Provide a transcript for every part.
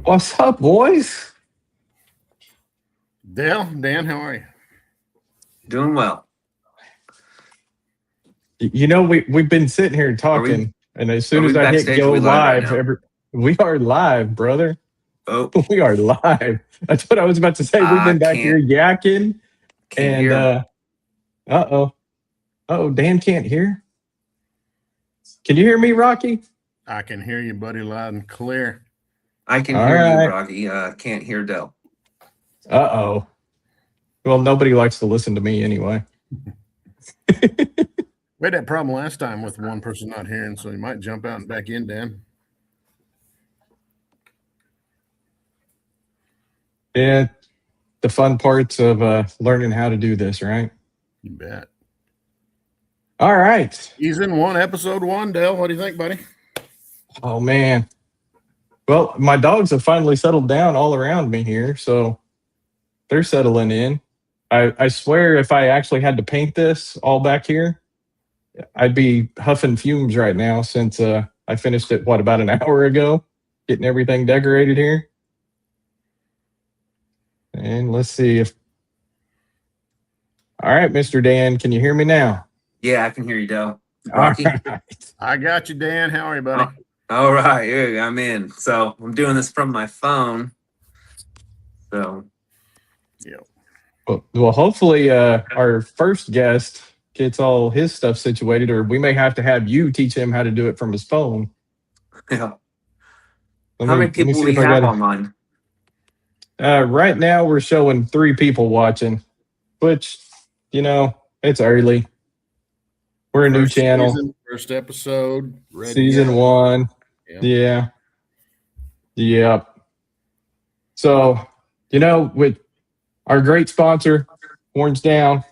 What's up, boys? Dale, Dan, how are you? Doing well. You know, we've been sitting here talking, and as soon as I hit backstage? go Are we live live, right now? we are live, brother. Oh, We are live. That's what I was about to say. We've been back here yakking, can't and hear. Dan can't hear. Can you hear me, Rocky? I can hear you, buddy, loud and clear. I can All hear right. you, Rocky. Can't hear Dell. Well, nobody likes to listen to me anyway. We had that problem last time with one person not hearing, so you might jump out and back in, Dan. Yeah, the fun parts of learning how to do this, right? You bet. All right. Season 1, episode 1, Dale. What do you think, buddy? Oh, man. Well, my dogs have finally settled down all around me here, so they're settling in. I swear if I actually had to paint this all back here, I'd be huffing fumes right now since I finished it, about an hour ago, getting everything decorated here. And let's see if... All right, Mr. Dan, can you hear me now? Yeah, I can hear you, Dell. Rocky? All right. I got you, Dan. How are you, buddy? All right, yeah, I'm in. So I'm doing this from my phone. So, Yeah. Well, hopefully our first guest gets all his stuff situated, or we may have to have you teach him how to do it from his phone. yeah. How many people do we have online? Right now, we're showing 3 people watching, which, it's early. We're a new channel. Season, first episode. Season 1. Yeah. Yep. So, with our great sponsor, Horns Down.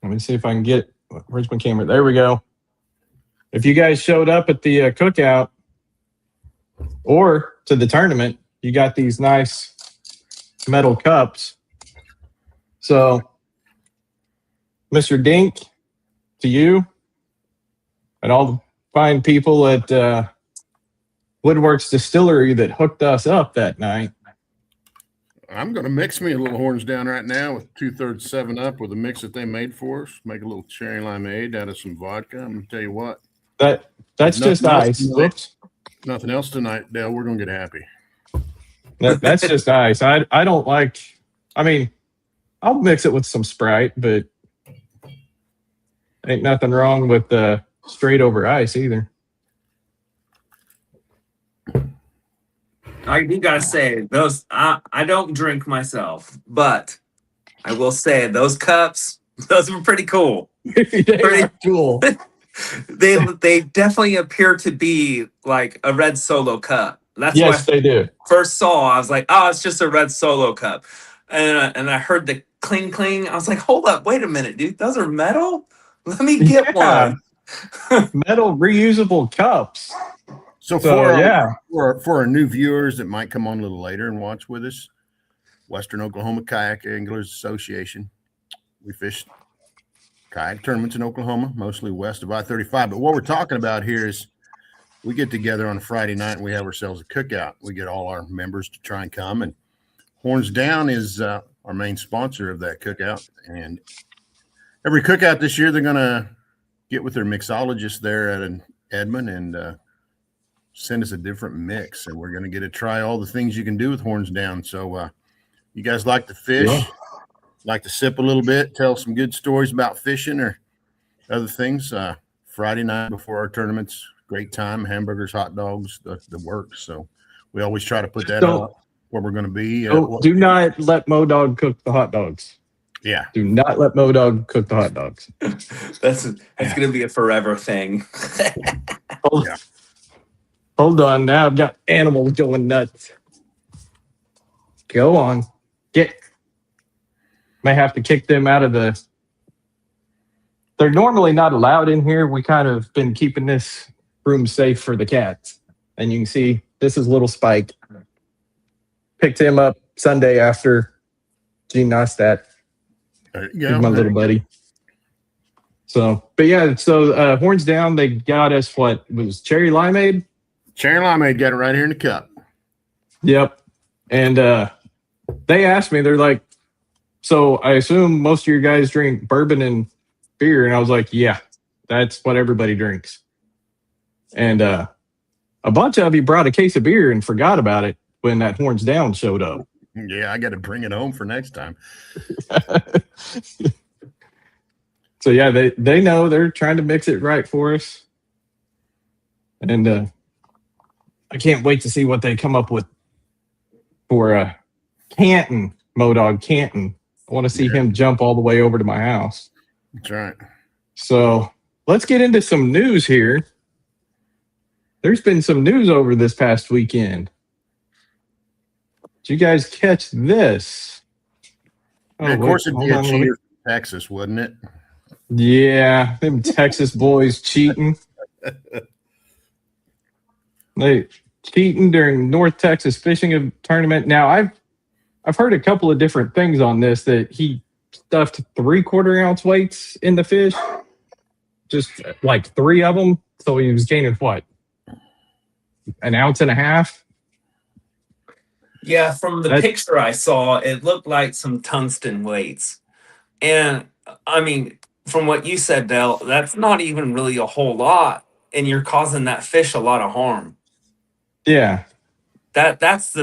Let me see if I can get... Where's my camera? There we go. If you guys showed up at the cookout or to the tournament, you got these nice metal cups. So, Mr. Dink, to you and all the fine people at Woodworks Distillery that hooked us up that night. I'm going to mix me a little Horns Down right now with 2/3 7-Up with a mix that they made for us. Make a little cherry limeade out of some vodka. I'm going to tell you what. That's just ice. Whoops. Nothing else tonight, Dale. We're going to get happy. That's just ice. I don't like... I mean, I'll mix it with some Sprite, but ain't nothing wrong with straight over ice either. I do gotta say, those I don't drink myself, but I will say those cups, those were pretty cool. Pretty cool. They definitely appear to be like a red Solo cup. That's yes, they do. First saw, I was like, oh, it's just a red Solo cup, and I heard the cling cling. I was like, hold up, wait a minute, dude, those are metal. Let me get one. Metal reusable cups. So for our new viewers that might come on a little later and watch with us, Western Oklahoma Kayak Anglers Association. We fish kayak tournaments in Oklahoma, mostly west of I-35. But what we're talking about here is we get together on a Friday night and we have ourselves a cookout. We get all our members to try and come, and Horns Down is our main sponsor of that cookout. And every cookout this year, they're going to get with their mixologist there at Edmond and send us a different mix, and we're going to get to try all the things you can do with Horns Down. So you guys like to fish, like to sip a little bit, tell some good stories about fishing or other things. Friday night before our tournaments, great time, hamburgers, hot dogs, the works. So we always try to put that out where we're going to be. Do not let Modog cook the hot dogs. Yeah. Do not let Modog cook the hot dogs. That's going to be a forever thing. Hold on, now I've got animals going nuts. Go on. May have to kick them out of the... They're normally not allowed in here. We kind of been keeping this room safe for the cats. And you can see, this is little Spike. Picked him up Sunday after Gene Nostat. He's my little buddy. So, but yeah, so Horns Down, they got us what was cherry limeade? Cherry limeade, got it right here in the cup. Yep. And they asked me, they're like, so I assume most of your guys drink bourbon and beer. And I was like, yeah, that's what everybody drinks. And a bunch of you brought a case of beer and forgot about it when that Horns Down showed up. Yeah, I got to bring it home for next time. So yeah, they know they're trying to mix it right for us. And I can't wait to see what they come up with for Canton, Modog Canton. I want to see him jump all the way over to my house. That's right. So let's get into some news here. There's been some news over this past weekend. Did you guys catch this? Oh, of course, it'd be a cheater from Texas, wouldn't it? Yeah, them Texas boys cheating. They cheating during North Texas fishing tournament. Now, I've heard a couple of different things on this, that he stuffed 3/4 ounce weights in the fish, just like 3 of them. So he was gaining what? 1.5 ounces? Yeah, from the picture I saw, it looked like some tungsten weights. And I mean, from what you said, Dale, that's not even really a whole lot, and you're causing that fish a lot of harm. Yeah. That's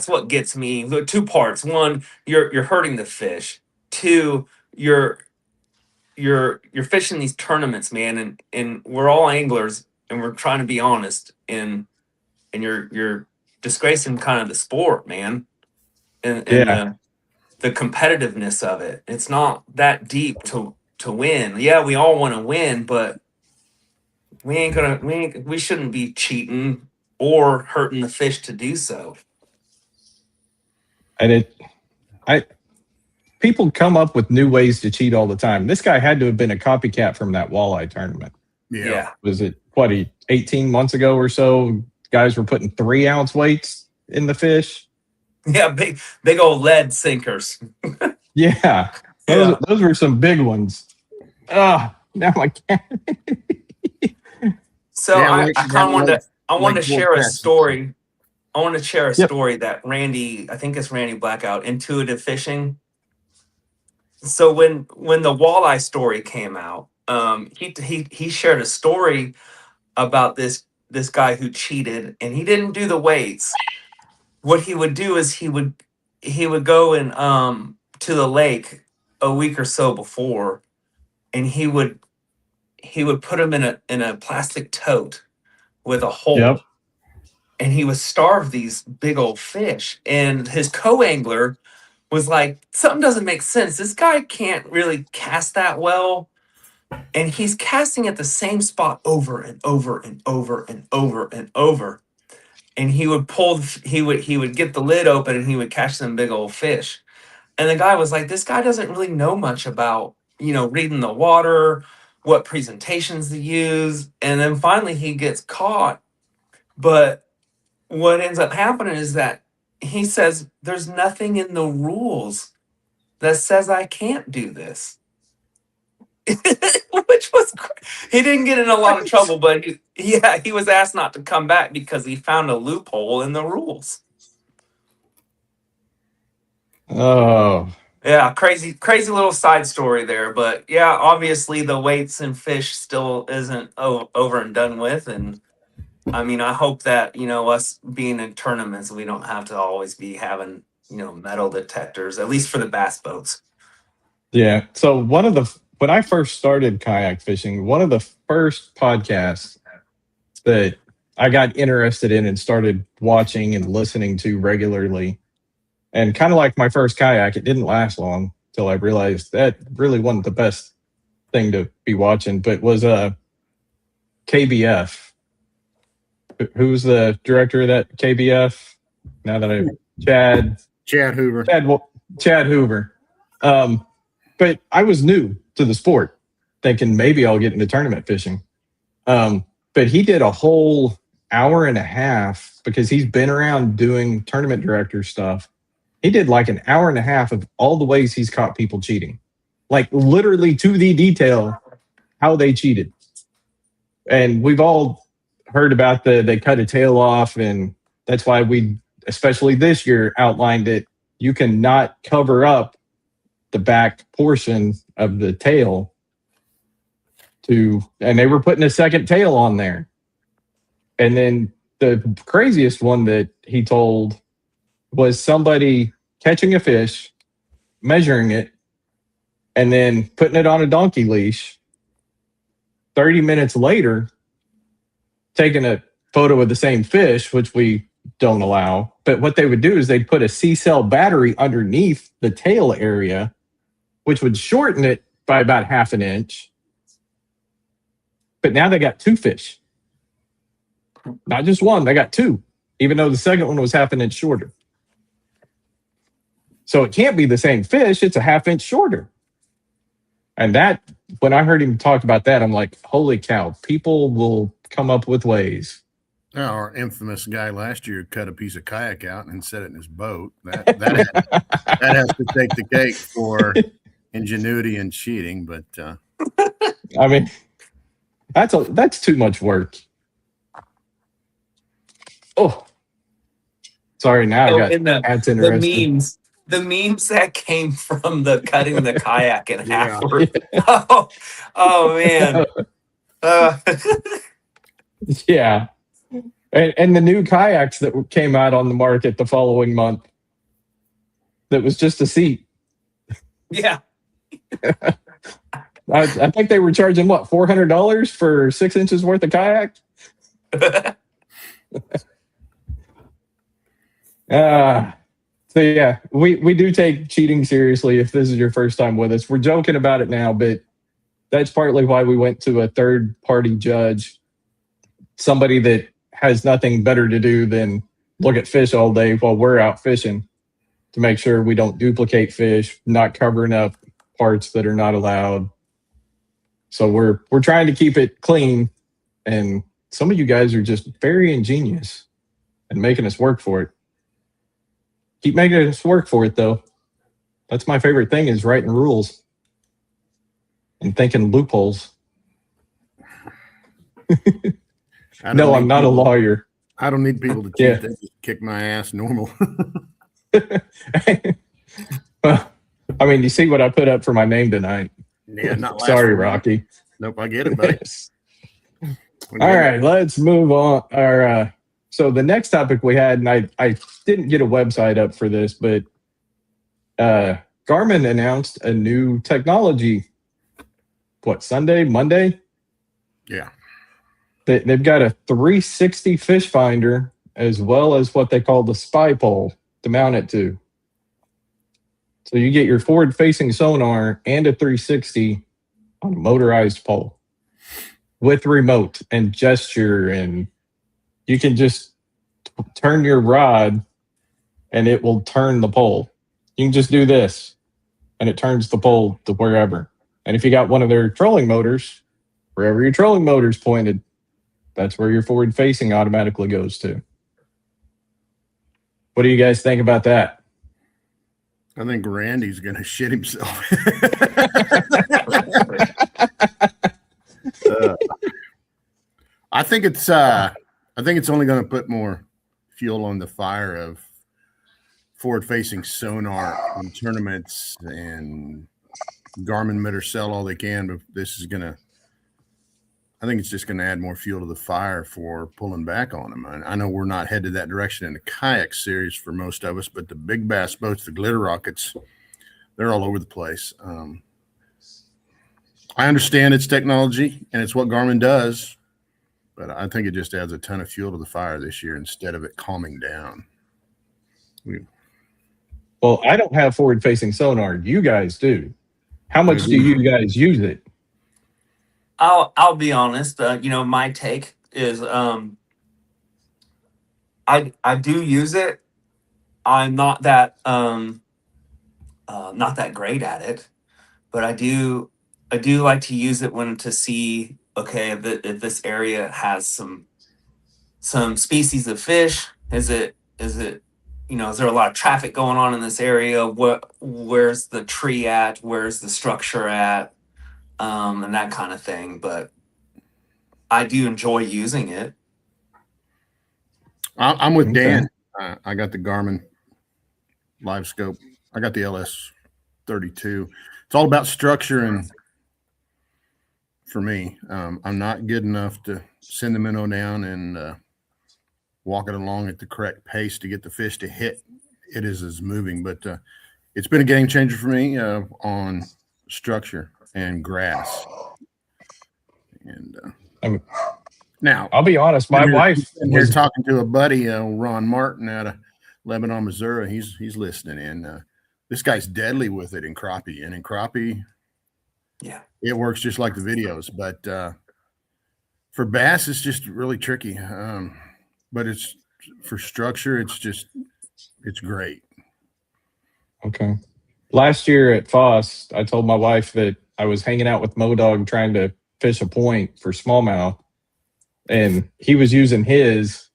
what gets me. The 2 parts. 1, you're hurting the fish. 2, you're fishing these tournaments, man, and we're all anglers and we're trying to be honest, and you're disgracing kind of the sport, man. And the competitiveness of it. It's not that deep to win. Yeah, we all want to win, but we shouldn't be cheating or hurting the fish to do so. And people come up with new ways to cheat all the time. This guy had to have been a copycat from that walleye tournament. Yeah. Was it 18 months ago or so? Guys were putting 3 ounce weights in the fish. Yeah, big old lead sinkers. Yeah. Those were some big ones. Now I can't. So I kind of wanted to share a story. I want to share a story that Randy, I think it's Randy Blackout, Intuitive Fishing. So when the walleye story came out, he shared a story about this guy who cheated, and he didn't do the weights. What he would do is he would go and to the lake a week or so before, and he would put them in a plastic tote with a hole. Yep. And he would starve these big old fish. And his co-angler was like, something doesn't make sense. This guy can't really cast that well. And he's casting at the same spot over and over and over and over and over. And he would get the lid open and he would catch some big old fish. And the guy was like, this guy doesn't really know much about, reading the water, what presentations to use. And then finally he gets caught. But what ends up happening is that he says, there's nothing in the rules that says I can't do this. Which was, he didn't get in a lot of trouble, but he was asked not to come back because he found a loophole in the rules. Oh. Yeah, crazy little side story there. But yeah, obviously the weights and fish still isn't over and done with. And I mean, I hope that, us being in tournaments, we don't have to always be having, metal detectors, at least for the bass boats. Yeah. So when I first started kayak fishing, one of the first podcasts that I got interested in and started watching and listening to regularly, and kind of like my first kayak, it didn't last long till I realized that really wasn't the best thing to be watching, but was KBF. Who's the director of that KBF? Now that Chad Hoover. Chad Hoover. But I was new to the sport, thinking maybe I'll get into tournament fishing. But he did a whole 1.5 hours because he's been around doing tournament director stuff. He did like 1.5 hours of all the ways he's caught people cheating, like literally to the detail how they cheated. And we've all heard about they cut a tail off, and that's why we especially this year, outlined it. You cannot cover up the back portion of the tail and they were putting a second tail on there. And then the craziest one that he told was somebody catching a fish, measuring it, and then putting it on a donkey leash. 30 minutes later, taking a photo of the same fish, which we don't allow. But what they would do is they'd put a C-cell battery underneath the tail area, which would shorten it by about half an inch. But now they got two fish. Not just one, they got two, even though the second one was half an inch shorter. So it can't be the same fish, it's a half inch shorter. And that, when I heard him talk about that, I'm like, holy cow, people will come up with ways. Our infamous guy last year cut a piece of kayak out and set it in his boat. That has to take the cake for ingenuity and cheating. But I mean, that's too much work. Oh, sorry. Now I got ads interested. The memes that came from the cutting the kayak in half. Oh man. Yeah. And the new kayaks that came out on the market the following month, that was just a seat. Yeah. I think they were charging, what, $400 for 6 inches worth of kayak? So yeah, we do take cheating seriously if this is your first time with us. We're joking about it now, but that's partly why we went to a third-party judge, somebody that has nothing better to do than look at fish all day while we're out fishing, to make sure we don't duplicate fish, not covering up parts that are not allowed. So we're trying to keep it clean, and some of you guys are just very ingenious and making us work for it. Keep making us work for it, though. That's my favorite thing, is writing rules and thinking loopholes. No, I'm not a lawyer. I don't need people to cheat. Yeah. They just kick my ass normal. Well, I mean, you see what I put up for my name tonight. Yeah, not sorry, Rocky. Nope, I get it, buddy. All right, let's move on. So the next topic we had, and I didn't get a website up for this, but Garmin announced a new technology. What, Monday? Yeah. They've got a 360 fish finder, as well as what they call the spy pole to mount it to. So you get your forward-facing sonar and a 360 on a motorized pole with remote and gesture, and you can just turn your rod and it will turn the pole. You can just do this and it turns the pole to wherever. And if you got one of their trolling motors, wherever your trolling motor's pointed, that's where your forward facing automatically goes to. What do you guys think about that? I think Randy's going to shit himself. I think it's only going to put more fuel on the fire of forward-facing sonar in tournaments, and Garmin better sell all they can. But I think it's just going to add more fuel to the fire for pulling back on them. I know we're not headed that direction in the kayak series for most of us, but the big bass boats, the glitter rockets, they're all over the place. I understand it's technology and it's what Garmin does, but I think it just adds a ton of fuel to the fire this year instead of it calming down. Well, I don't have forward-facing sonar. You guys do. How much do you guys use it? I'll be honest. My take is I do use it. I'm not that great at it, but I do like to use it to see, okay, if this area has some species of fish. Is there a lot of traffic going on in this area? Where's the tree at? Where's the structure at? And that kind of thing. But I do enjoy using it. I'm with Dan. I got the Garmin Live Scope. I got the LS32. It's all about structure, and for me, I'm not good enough to send the minnow down and walk it along at the correct pace to get the fish to hit it as it's moving. But it's been a game changer for me on structure and grass. And now I'll be honest, my wife was talking to a buddy, Ron Martin out of Lebanon, Missouri. He's listening in. This guy's deadly with it in crappie, and in crappie, yeah, it works just like the videos. But for bass, it's just really tricky. But it's for structure, it's great. Okay. Last year at Foss, I told my wife that I was hanging out with Modog trying to fish a point for smallmouth, and he was using his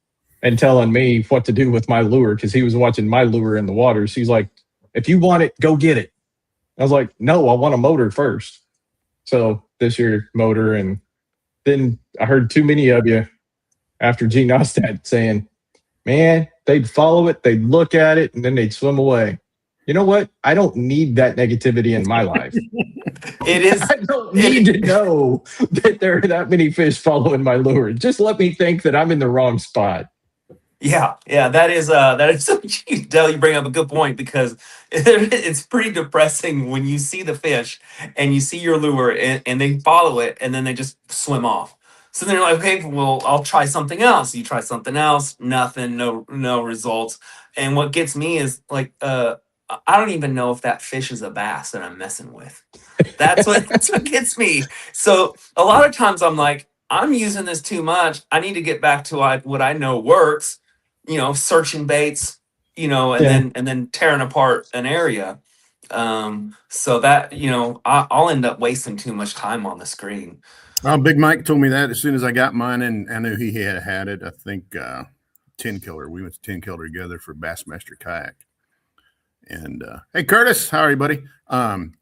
and telling me what to do with my lure because he was watching my lure in the water. She's like, if you want it, go get it. I was like, no, I want a motor first. So this year, motor. And then I heard too many of you after G. Nostad saying, man, they'd follow it, they'd look at it, and then they'd swim away. You know what? I don't need that negativity in my life. it is. I don't need to know that there are that many fish following my lure. Just let me think that I'm in the wrong spot. Yeah, that is Dale, you bring up a good point because it's pretty depressing when you see the fish and you see your lure and they follow it and then they just swim off. So then you're like, okay, well, I'll try something else. You try something else, nothing, no results. And what gets me is like, I don't even know if that fish is a bass that I'm messing with. That's what gets me. So a lot of times I'm like, I'm using this too much. I need to get back to what I know works. Searching baits, and then tearing apart an area. So that, I'll end up wasting too much time on the screen. Big Mike told me that as soon as I got mine, and I knew he had it. I think 10 Killer. We went to 10 Killer together for Bassmaster Kayak. And hey, Curtis, how are you, buddy?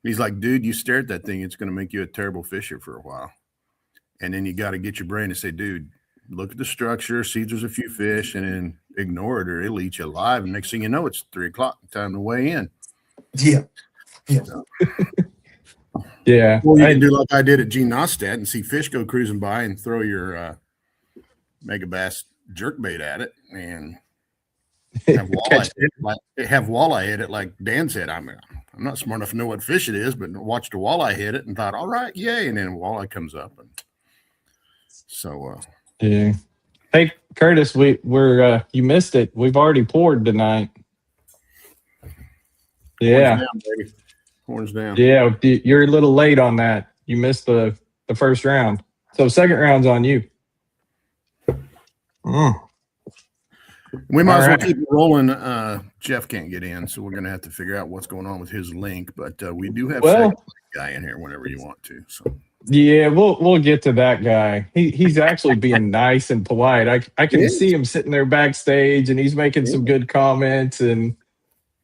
He's like, dude, you stare at that thing, it's going to make you a terrible fisher for a while. And then you got to get your brain to say, dude, look at the structure, see if there's a few fish, and then ignore it or it'll eat you alive. And next thing you know, it's 3:00, time to weigh in. Yeah. So, yeah. Well, you can do like I did at G. Nostad and see fish go cruising by and throw your mega bass jerkbait at it and have walleye hit it like Dan said. I'm not smart enough to know what fish it is, but watched a walleye hit it and thought, all right, yay. And then walleye comes up. And so, yeah. Hey, Curtis, we're you missed it. We've already poured tonight. Yeah. Horns down, baby. Horns down. Yeah, you're a little late on that. You missed the first round. So second round's on you. We might as well keep it rolling. Jeff can't get in, so we're going to have to figure out what's going on with his link. But we do have a guy in here whenever you want to. So yeah, we'll get to that guy. He's actually being nice and polite. I can see him sitting there backstage, and he's making some good comments. And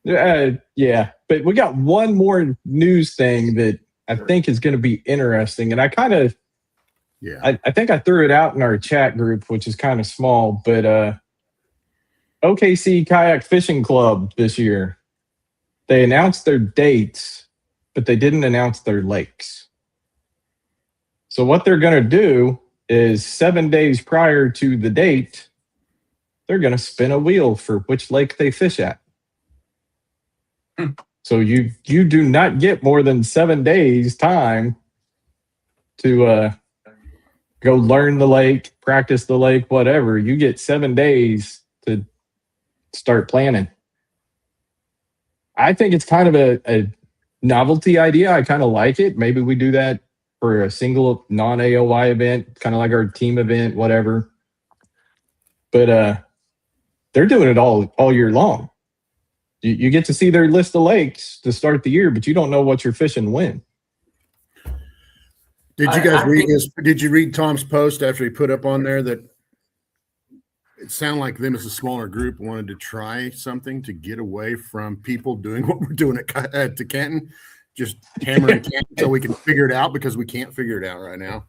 yeah, but we got one more news thing that I think is going to be interesting. And I kind of, I think I threw it out in our chat group, which is kind of small, but OKC Kayak Fishing Club this year, they announced their dates, but they didn't announce their lakes. So what they're going to do is 7 days prior to the date, they're going to spin a wheel for which lake they fish at. So you do not get more than 7 days time to go learn the lake, practice the lake, whatever. You get 7 days to start planning. I think it's kind of a novelty idea. I kind of like it. Maybe we do that for a single non-AOY event, kind of like our team event, whatever. But they're doing it all year long. You get to see their list of lakes to start the year, but you don't know what you're fishing when. Did you guys read this? Did you read Tom's post after he put up on there that it sounded like them as a smaller group wanted to try something to get away from people doing what we're doing at Canton, just hammering Canton so we can figure it out because we can't figure it out right now.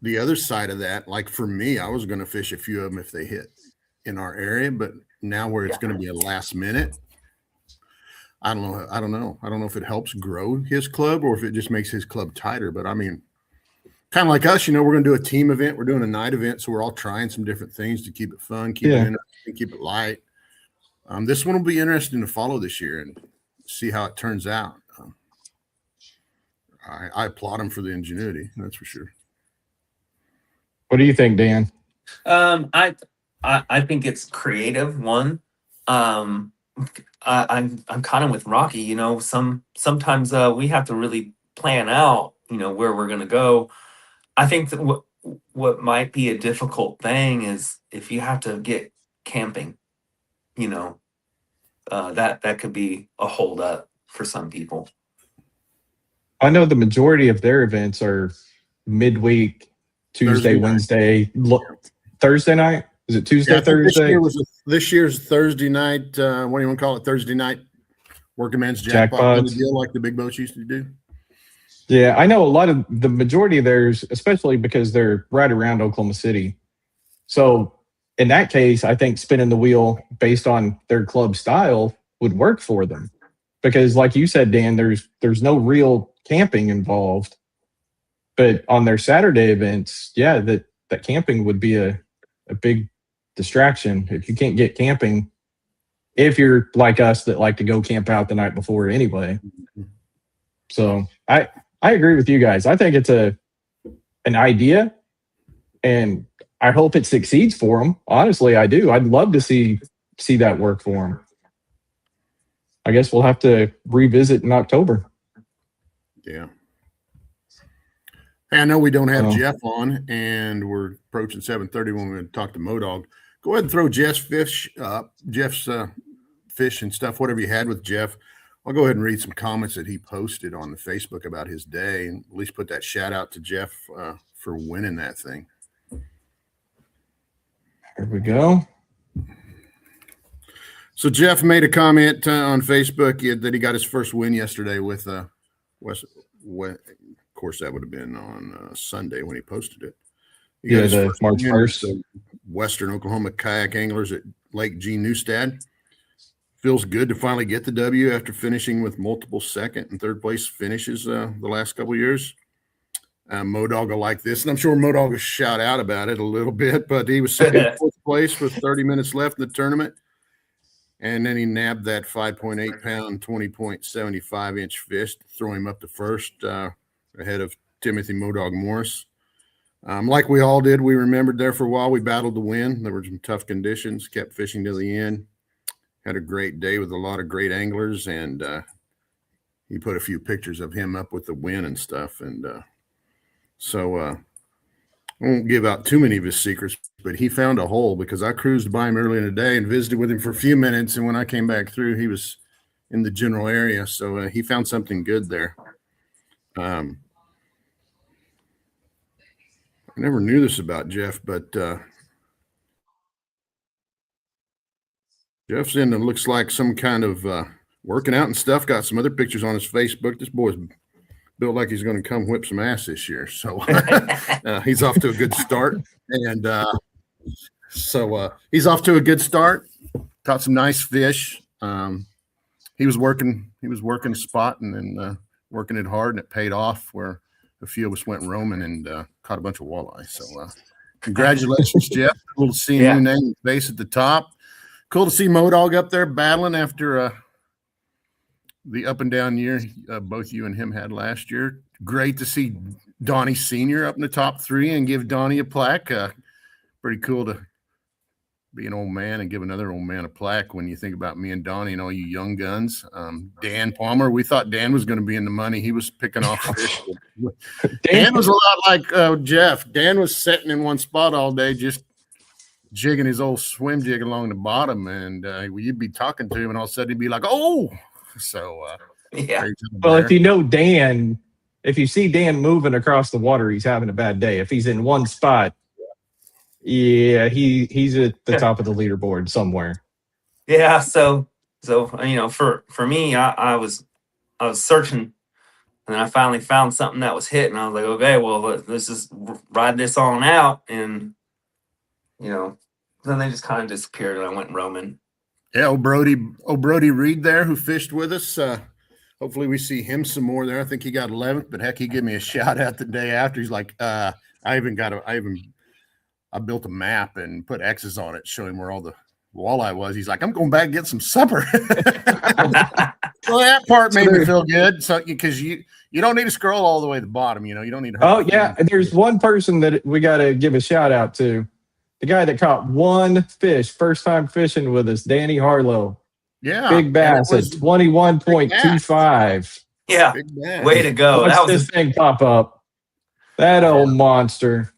the other side of that, like for me, I was going to fish a few of them if they hit in our area, but now where it's going to be a last minute, I don't know. I don't know if it helps grow his club or if it just makes his club tighter. But I mean, kind of like us, we're going to do a team event. We're doing a night event, so we're all trying some different things to keep it fun, keep it interesting, keep it light. This one will be interesting to follow this year and see how it turns out. I applaud him for the ingenuity, that's for sure. What do you think, Dan? I think it's creative. One, I'm kind of with Rocky. Sometimes we have to really plan out, where we're gonna go. I think that what might be a difficult thing is if you have to get camping. That could be a holdup for some people. I know the majority of their events are midweek, Tuesday, Wednesday, Thursday night. Is it Tuesday, Thursday? This year's Thursday night. What do you want to call it? Thursday night working man's jackpot kind of deal, like the big boats used to do. Yeah, I know a lot of the majority of theirs, especially because they're right around Oklahoma City. So in that case, I think spinning the wheel based on their club style would work for them. Because like you said, Dan, there's no real camping involved. But on their Saturday events, yeah, that camping would be a big distraction if you can't get camping. If you're like us that like to go camp out the night before anyway. So I agree with you guys. I think it's an idea, and I hope it succeeds for them. Honestly, I do. I'd love to see that work for them. I guess we'll have to revisit in October. Yeah. Hey, I know we don't have Jeff on, and we're approaching 7:30 when we're going to talk to Modog. Go ahead and throw Jeff's fish and stuff, whatever you had with Jeff. I'll go ahead and read some comments that he posted on the Facebook about his day, and at least put that shout out to Jeff for winning that thing. Here we go. So Jeff made a comment on Facebook that he got his first win yesterday with West. Of course, that would have been on Sunday when he posted it. The March 1st. Western Oklahoma kayak anglers at Lake G. Newstad. Feels good to finally get the W after finishing with multiple second and third place finishes the last couple of years. Modog will like this, and I'm sure Modog will shout out about it a little bit, but he was sitting in fourth place with 30 minutes left in the tournament. And then he nabbed that 5.8 pound, 20.75 inch fish to throw him up to first ahead of Timothy Modog Morris. Like we all did, we remembered there for a while. We battled to win. There were some tough conditions, kept fishing to the end. Had a great day with a lot of great anglers, and he put a few pictures of him up with the win and stuff. And so I won't give out too many of his secrets, but he found a hole because I cruised by him early in the day and visited with him for a few minutes. And when I came back through, he was in the general area. So he found something good there. I never knew this about Jeff, but Jeff's in and looks like some kind of working out and stuff. Got some other pictures on his Facebook. This boy's built like he's going to come whip some ass this year. So he's off to a good start. And so he's off to a good start. Caught some nice fish. He was working a spot and then working it hard, and it paid off where a few of us went roaming and caught a bunch of walleye. So congratulations, Jeff. Cool to see a new name and face at the top. Cool to see Modog up there battling after the up and down year both you and him had last year. Great to see Donnie Sr. up in the top three and give Donnie a plaque. Pretty cool to be an old man and give another old man a plaque when you think about me and Donnie and all you young guns. Dan Palmer, we thought Dan was going to be in the money. He was picking off fish. Dan was a lot like Jeff. Dan was sitting in one spot all day just jigging his old swim jig along the bottom, and you'd be talking to him and all of a sudden he'd be like, oh. So well, if you know Dan, if you see Dan moving across the water, he's having a bad day. If he's in one spot, he's at the top of the leaderboard somewhere. Yeah, so for me, I was searching And then I finally found something that was hitting. I was like, okay, well, let's just ride this on out. And, then they just kind of disappeared and I went roaming. Yeah, old Brody Reed there who fished with us. Hopefully we see him some more there. I think he got 11th, but heck, he gave me a shout out the day after. He's like, I built a map and put X's on it, showing where all the walleye was. He's like, I'm going back and get some supper. Well, that part made me feel good. So because you don't need to scroll all the way to the bottom, you don't need to. Oh yeah, there's one person that we got to give a shout out to. The guy that caught one fish, first time fishing with us, Danny Harlow. Yeah. Big bass at 21.25. Yeah. Way to go. Watch this thing pop up. That old monster.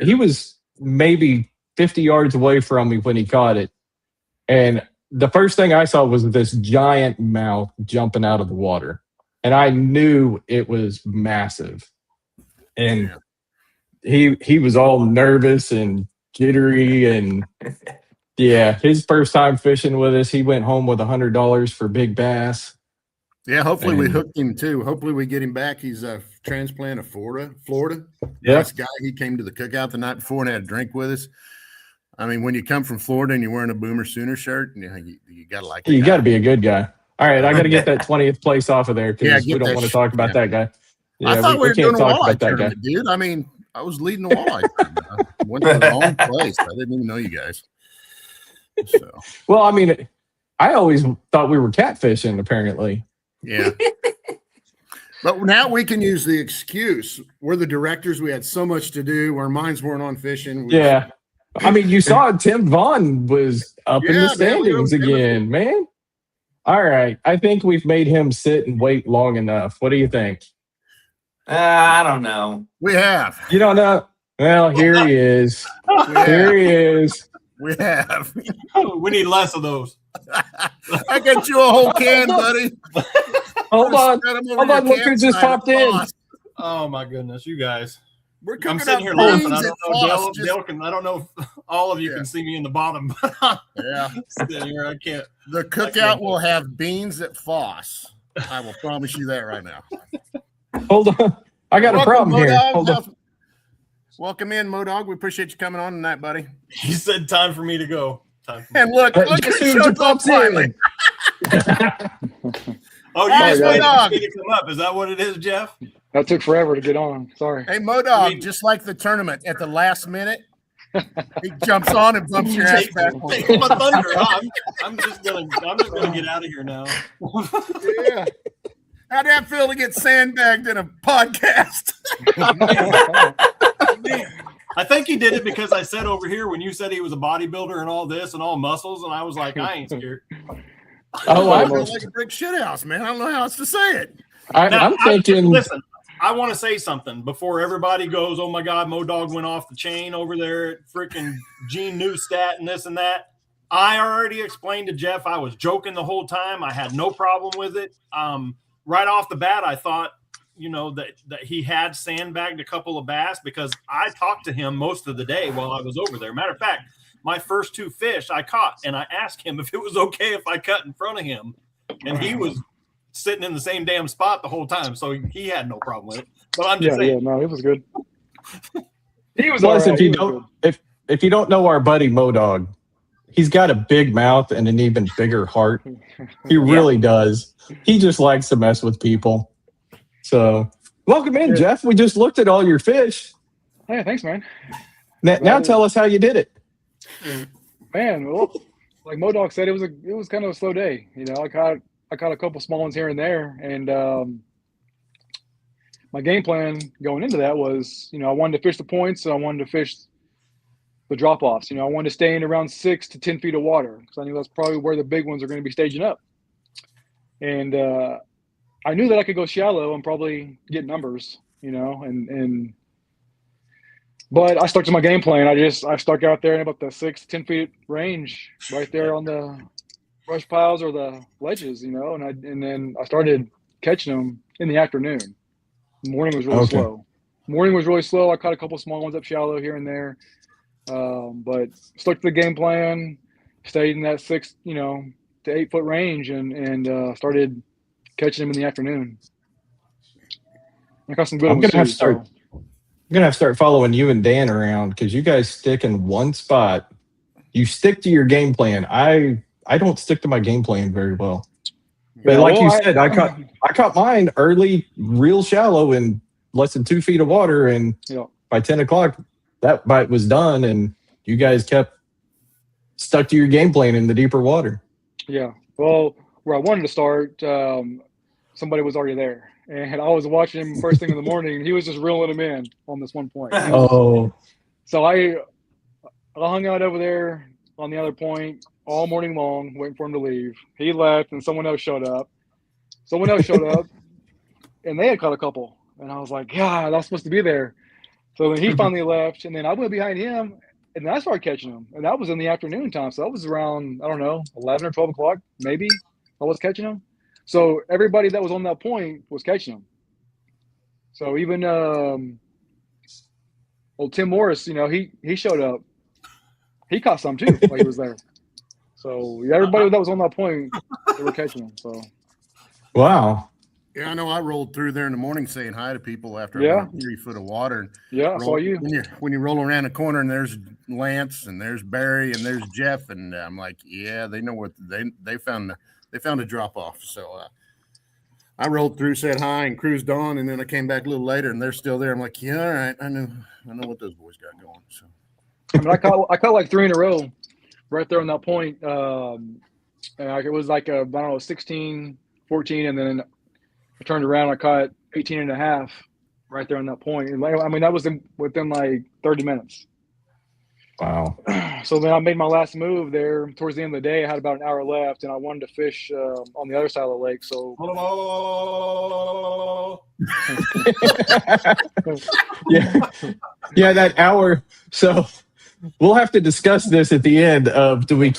He was maybe 50 yards away from me when he caught it. And the first thing I saw was this giant mouth jumping out of the water. And I knew it was massive. And he was all nervous and jittery, and his first time fishing with us. He went home with $100 for big bass. Yeah, hopefully we hooked him too. Hopefully we get him back. He's a transplant of Florida. Yeah, nice guy. He came to the cookout the night before and had a drink with us. I mean, when you come from Florida and you're wearing a Boomer Sooner shirt, you gotta like it. You got to be a good guy. All right, I got to get that 20th place off of there because we don't want to talk about that guy. Yeah, I thought we were can't doing a talk walleye about that guy, dude. I mean, I was leading the walleye tournament. I went to the wrong place. I didn't even know you guys. So. Well, I mean, I always thought we were catfishing, apparently. Yeah. But now we can use the excuse. We're the directors. We had so much to do. Our minds weren't on fishing. I mean, you saw Tim Vaughn was up in the standings again, man. All right. I think we've made him sit and wait long enough. What do you think? I don't know. We have. You don't know? Well, here he is. Here he is. We have. We need less of those. I got you a whole can, buddy. Hold on. Look who just popped in. Oh, my goodness. You guys. I'm sitting here laughing. I don't know if all of you can see me in the bottom. Sitting here, I can't. The cookout will have beans at Foss. I will promise you that right now. Hold on. I got a problem here. Hold on. Welcome in, Modog. We appreciate you coming on tonight, buddy. He said time for me to go. And look who pops in. Oh, you just waited for me to come up. Is that what it is, Jeff? That took forever to get on. Sorry. Hey, Modog, just like the tournament, at the last minute, he jumps on and bumps your ass back. Take my thunder. I'm just gonna get out of here now. Yeah. How'd that feel to get sandbagged in a podcast? I think he did it because I said over here when you said he was a bodybuilder and all this and all muscles, and I was like, I ain't scared. Oh, I feel like a brick shit house, man. I don't know how else to say it. I'm thinking. Listen, I want to say something before everybody goes, oh my God, Modog went off the chain over there at freaking Gene Newstat and this and that. I already explained to Jeff I was joking the whole time. I had no problem with it. Right off the bat, I thought, that he had sandbagged a couple of bass because I talked to him most of the day while I was over there. Matter of fact, my first two fish I caught, and I asked him if it was okay if I cut in front of him, and he was sitting in the same damn spot the whole time, so he had no problem with it. But I'm just saying, no, it was good. He was. Plus, if you don't know our buddy Modog, he's got a big mouth and an even bigger heart. He really does. He just likes to mess with people. So, welcome in, Jeff. We just looked at all your fish. Hey, thanks, man. Now tell us how you did it. Man, well, like Modog said, it was kind of a slow day. I caught a couple small ones here and there, and my game plan going into that was, I wanted to fish the points, so I wanted to fish the drop-offs. I wanted to stay in around 6 to 10 feet of water because I knew that's probably where the big ones are going to be staging up. And I knew that I could go shallow and probably get numbers, but I stuck to my game plan. I stuck out there in about the 6 to 10 feet range, right there on the brush piles or the ledges, and then I started catching them in the afternoon. The morning was really slow. I caught a couple small ones up shallow here and there, but stuck to the game plan, stayed in that 6, to 8 foot range, and started catching them in the afternoon. I got some good I'm ones gonna have too. to start. I'm gonna have to start following you and Dan around because you guys stick in one spot. You stick to your game plan. I don't stick to my game plan very well. But Yeah, like well, you said, I caught mine early, real shallow, in less than 2 feet of water, and yeah, by 10 o'clock, that bite was done, and you guys kept stuck to your game plan in the deeper water. yeah. Well, where I wanted to start, somebody was already there, and I was watching him first thing in the morning. And he was just reeling him in on this one point. Oh, So I hung out over there on the other point all morning long, waiting for him to leave. He left, and someone else showed up. And they had caught a couple. And I was like, God, I was supposed to be there. So then he finally left, and then I went behind him, and then I started catching them. And that was in the afternoon time. So that was around, I don't know, 11 or 12 o'clock, maybe, I was catching them. So everybody that was on that point was catching them. So even old Tim Morris, he showed up. He caught some too while he was there. So everybody that was on that point, they were catching them. So wow. Yeah, I know. I rolled through there in the morning saying hi to people after Yeah. I went 3 foot of water. And yeah, I saw you. when you roll around the corner and there's Lance and there's Barry and there's Jeff, and I'm like, yeah, they know what they found a drop off. So I rolled through, said hi, and cruised on, and then I came back a little later and they're still there. I'm like, yeah, all right, I know what those boys got going. So I mean, I caught like 3 in a row, right there on that point. And it was like I don't know, 16, 14, and then I turned around, I caught 18 and a half right there on that point. And I mean, that was within like 30 minutes. Wow. So then I made my last move there towards the end of the day. I had about an hour left, and I wanted to fish on the other side of the lake. So yeah, that hour. So we'll have to discuss this at the end of do we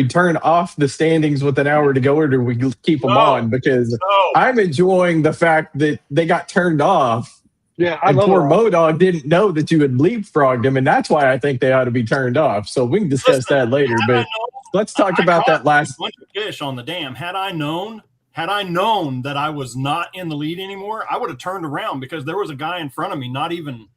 turn off the standings with an hour to go, or do we keep them on? Because I'm enjoying the fact that they got turned off. yeah, And poor Modog didn't know that you had leapfrogged him, and that's why I think they ought to be turned off. So we can discuss that later. But let's talk about that last bunch of fish on the dam. Had I known that I was not in the lead anymore, I would have turned around because there was a guy in front of me, not even,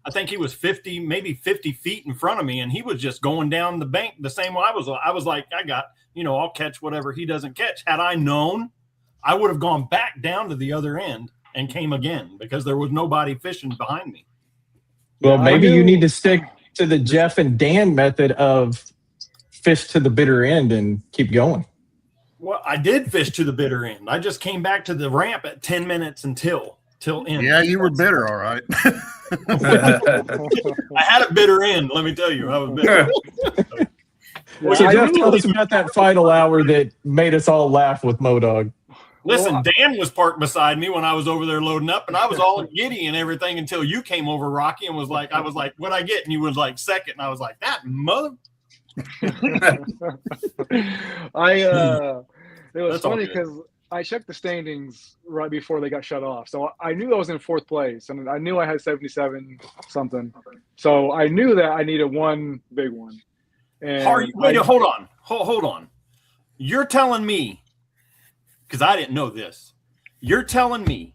I think he was 50, maybe 50 feet in front of me, and he was just going down the bank the same way I was. I was like, I got, I'll catch whatever he doesn't catch. Had I known, I would have gone back down to the other end and came again because there was nobody fishing behind me. Well, maybe you need to stick to the Jeff and Dan method of fish to the bitter end and keep going. Well, I did fish to the bitter end. I just came back to the ramp at 10 minutes until end. yeah, you were bitter, all right. I had a bitter end, let me tell you. I was bitter. So Jeff, tell us about that final hour that made us all laugh with Modog. Listen, Dan was parked beside me when I was over there loading up, and I was all giddy and everything until you came over, Rocky, and I was like, what'd I get? And you was like, second. And I was like, that mother. It was funny because I checked the standings right before they got shut off. So I knew I was in 4th place. I mean, I knew I had 77 something. So I knew that I needed one big one. And hold on. You're telling me, because I didn't know this, you're telling me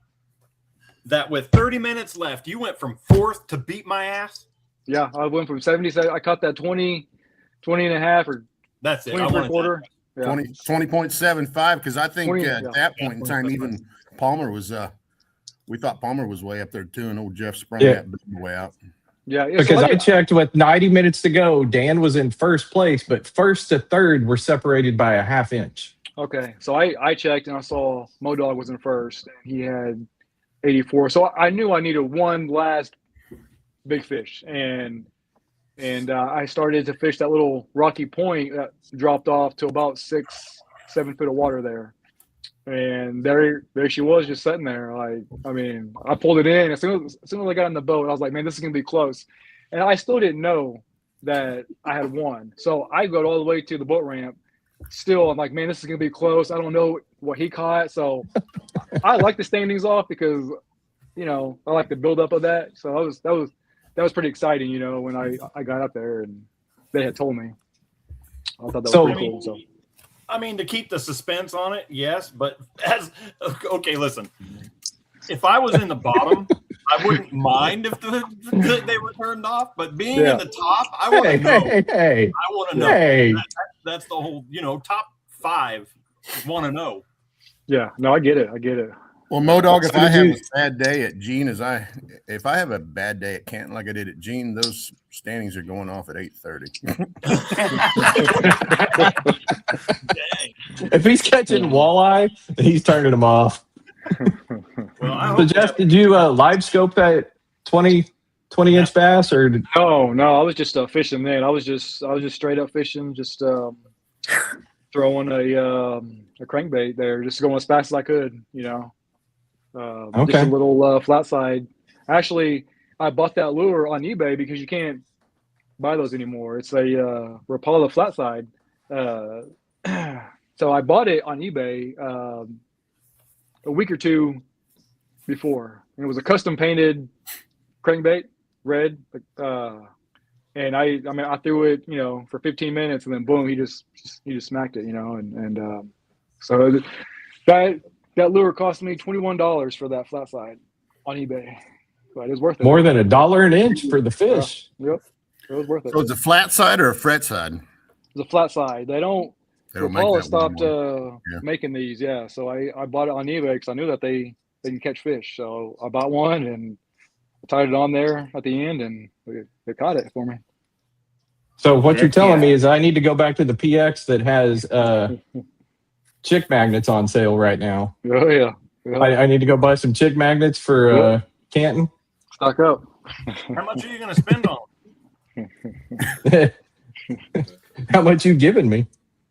that with 30 minutes left, you went from 4th to beat my ass? Yeah, I went from 77. I caught that 20 and a half, or that's it. 20 per quarter. Yeah. 20.75, because I think 20, at that point in time, even Palmer was we thought Palmer was way up there too, and old Jeff sprung that big way out. Yeah, because I checked with 90 minutes to go, Dan was in 1st place, but 1st to 3rd were separated by a ½ inch. Okay, so I checked and I saw Modog was in 1st, and he had 84. So I knew I needed one last big fish, and I started to fish that little rocky point that dropped off to about 6-7 feet of water there, and there she was, just sitting there. I pulled it in as soon as I got on the boat. I was like, man, this is gonna be close, and I still didn't know that I had won. So I go all the way to the boat ramp. Still, I'm like, man, this is gonna be close. I don't know what he caught, so I like the standings off because, I like the build up of that. So that was pretty exciting, when I got up there and they had told me. I thought that was pretty cool. So, I mean, to keep the suspense on it, yes, but listen. if I was in the bottom, I wouldn't mind if they were turned off. But being in the top, I want to know. Hey. I want to know. Hey. That's the whole, top 5 want to know. Yeah, no, I get it. Well, Modog, if So I did have you- a bad day at Gene, if I have a bad day at Canton like I did at Gene, those standings are going off at 8:30. If he's catching walleye, he's turning them off. Well, I So, hope Jeff, did you live scope that 20-inch bass, or No, I was just fishing then. I was just straight up fishing, just throwing a crankbait there, just going as fast as I could, Okay. Just a little flat side. Actually, I bought that lure on eBay because you can't buy those anymore. It's a Rapala flat side. So I bought it on eBay a week or two before, and it was a custom painted crankbait, red. And I threw it, for 15 minutes, and then boom, he just smacked it, so that lure cost me $21 for that flat side on eBay, but it was worth it. more than $1 an inch for the fish? Yep, it was worth it. So it's a flat side or a fret side? It's a flat side. They don't They don't make Rapala that stopped anymore. making these, yeah. So I bought it on eBay because I knew that they can catch fish. So I bought one and I tied it on there at the end, and they caught it for me. So what you're telling Yeah. me is I need to go back to the PX that has chick magnets on sale right now. Oh yeah, I need to go buy some chick magnets for Canton. stock up. how much are you going to spend on How much you giving me?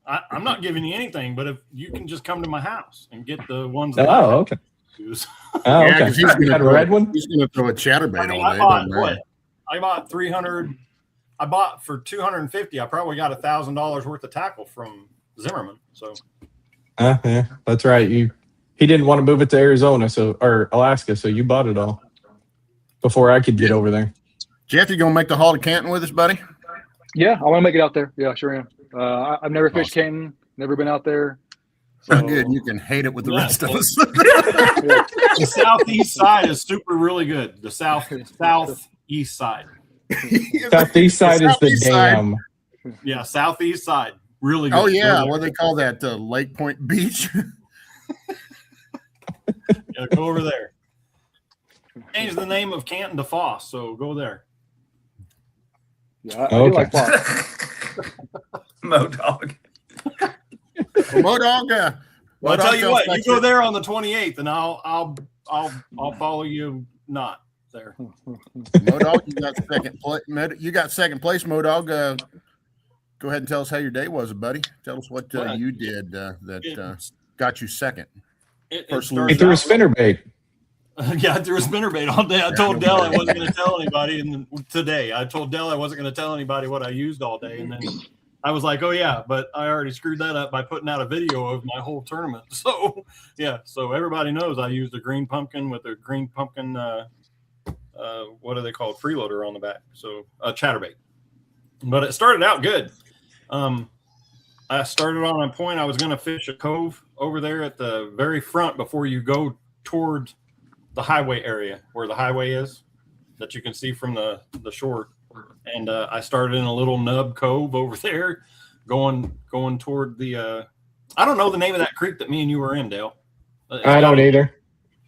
I'm not giving you anything, but if you can just come to my house and get the ones that Oh, okay. I use. Oh, Yeah, okay. 'cause he's You got a red one? He's going to throw a chatterbait I mean, all I day. bought doesn't matter. I bought 300. I bought for 250. I probably got $1,000 worth of tackle from Zimmerman. So Yeah, that's right. He didn't want to move it to Arizona, or Alaska, so you bought it all before I could get over there. Jeff, you going to make the haul to Canton with us, buddy? Yeah, I want to make it out there. Yeah, sure am. I've never fished Canton, never been out there. So, Good. You can hate it with the rest of us. the southeast side is really good. The southeast side. Southeast side is the southeast side. dam. Yeah, southeast side. Really good. Oh, yeah. Go What do they call that? Lake Point Beach? Yeah, go over there. Change the name of Canton to Foss, so go there. yeah, I do Okay. like Fox. Modog. Modog. Well, I'll tell you what, you next go year. there on the 28th, and I'll follow you not there. Modog, you got second place. You got second place, Modog. Go ahead and tell us how your day was, buddy. Tell us what Well, you did that got you second. It First started He threw a out- spinnerbait. Yeah, I threw a spinnerbait all day. I told Dell I wasn't going to tell anybody. And today, I told Dell I wasn't going to tell anybody what I used all day. And then I was like, "Oh yeah," but I already screwed that up by putting out a video of my whole tournament. So yeah, so everybody knows I used a green pumpkin with a green pumpkin. What are they called? Freeloader on the back. So a chatterbait. But it started out good. I started on a point. I was going to fish a cove over there at the very front before you go toward the highway area where the highway is that you can see from the shore. And I started in a little nub cove over there going toward the I don't know the name of that creek that me and you were in, Dale. I don't either.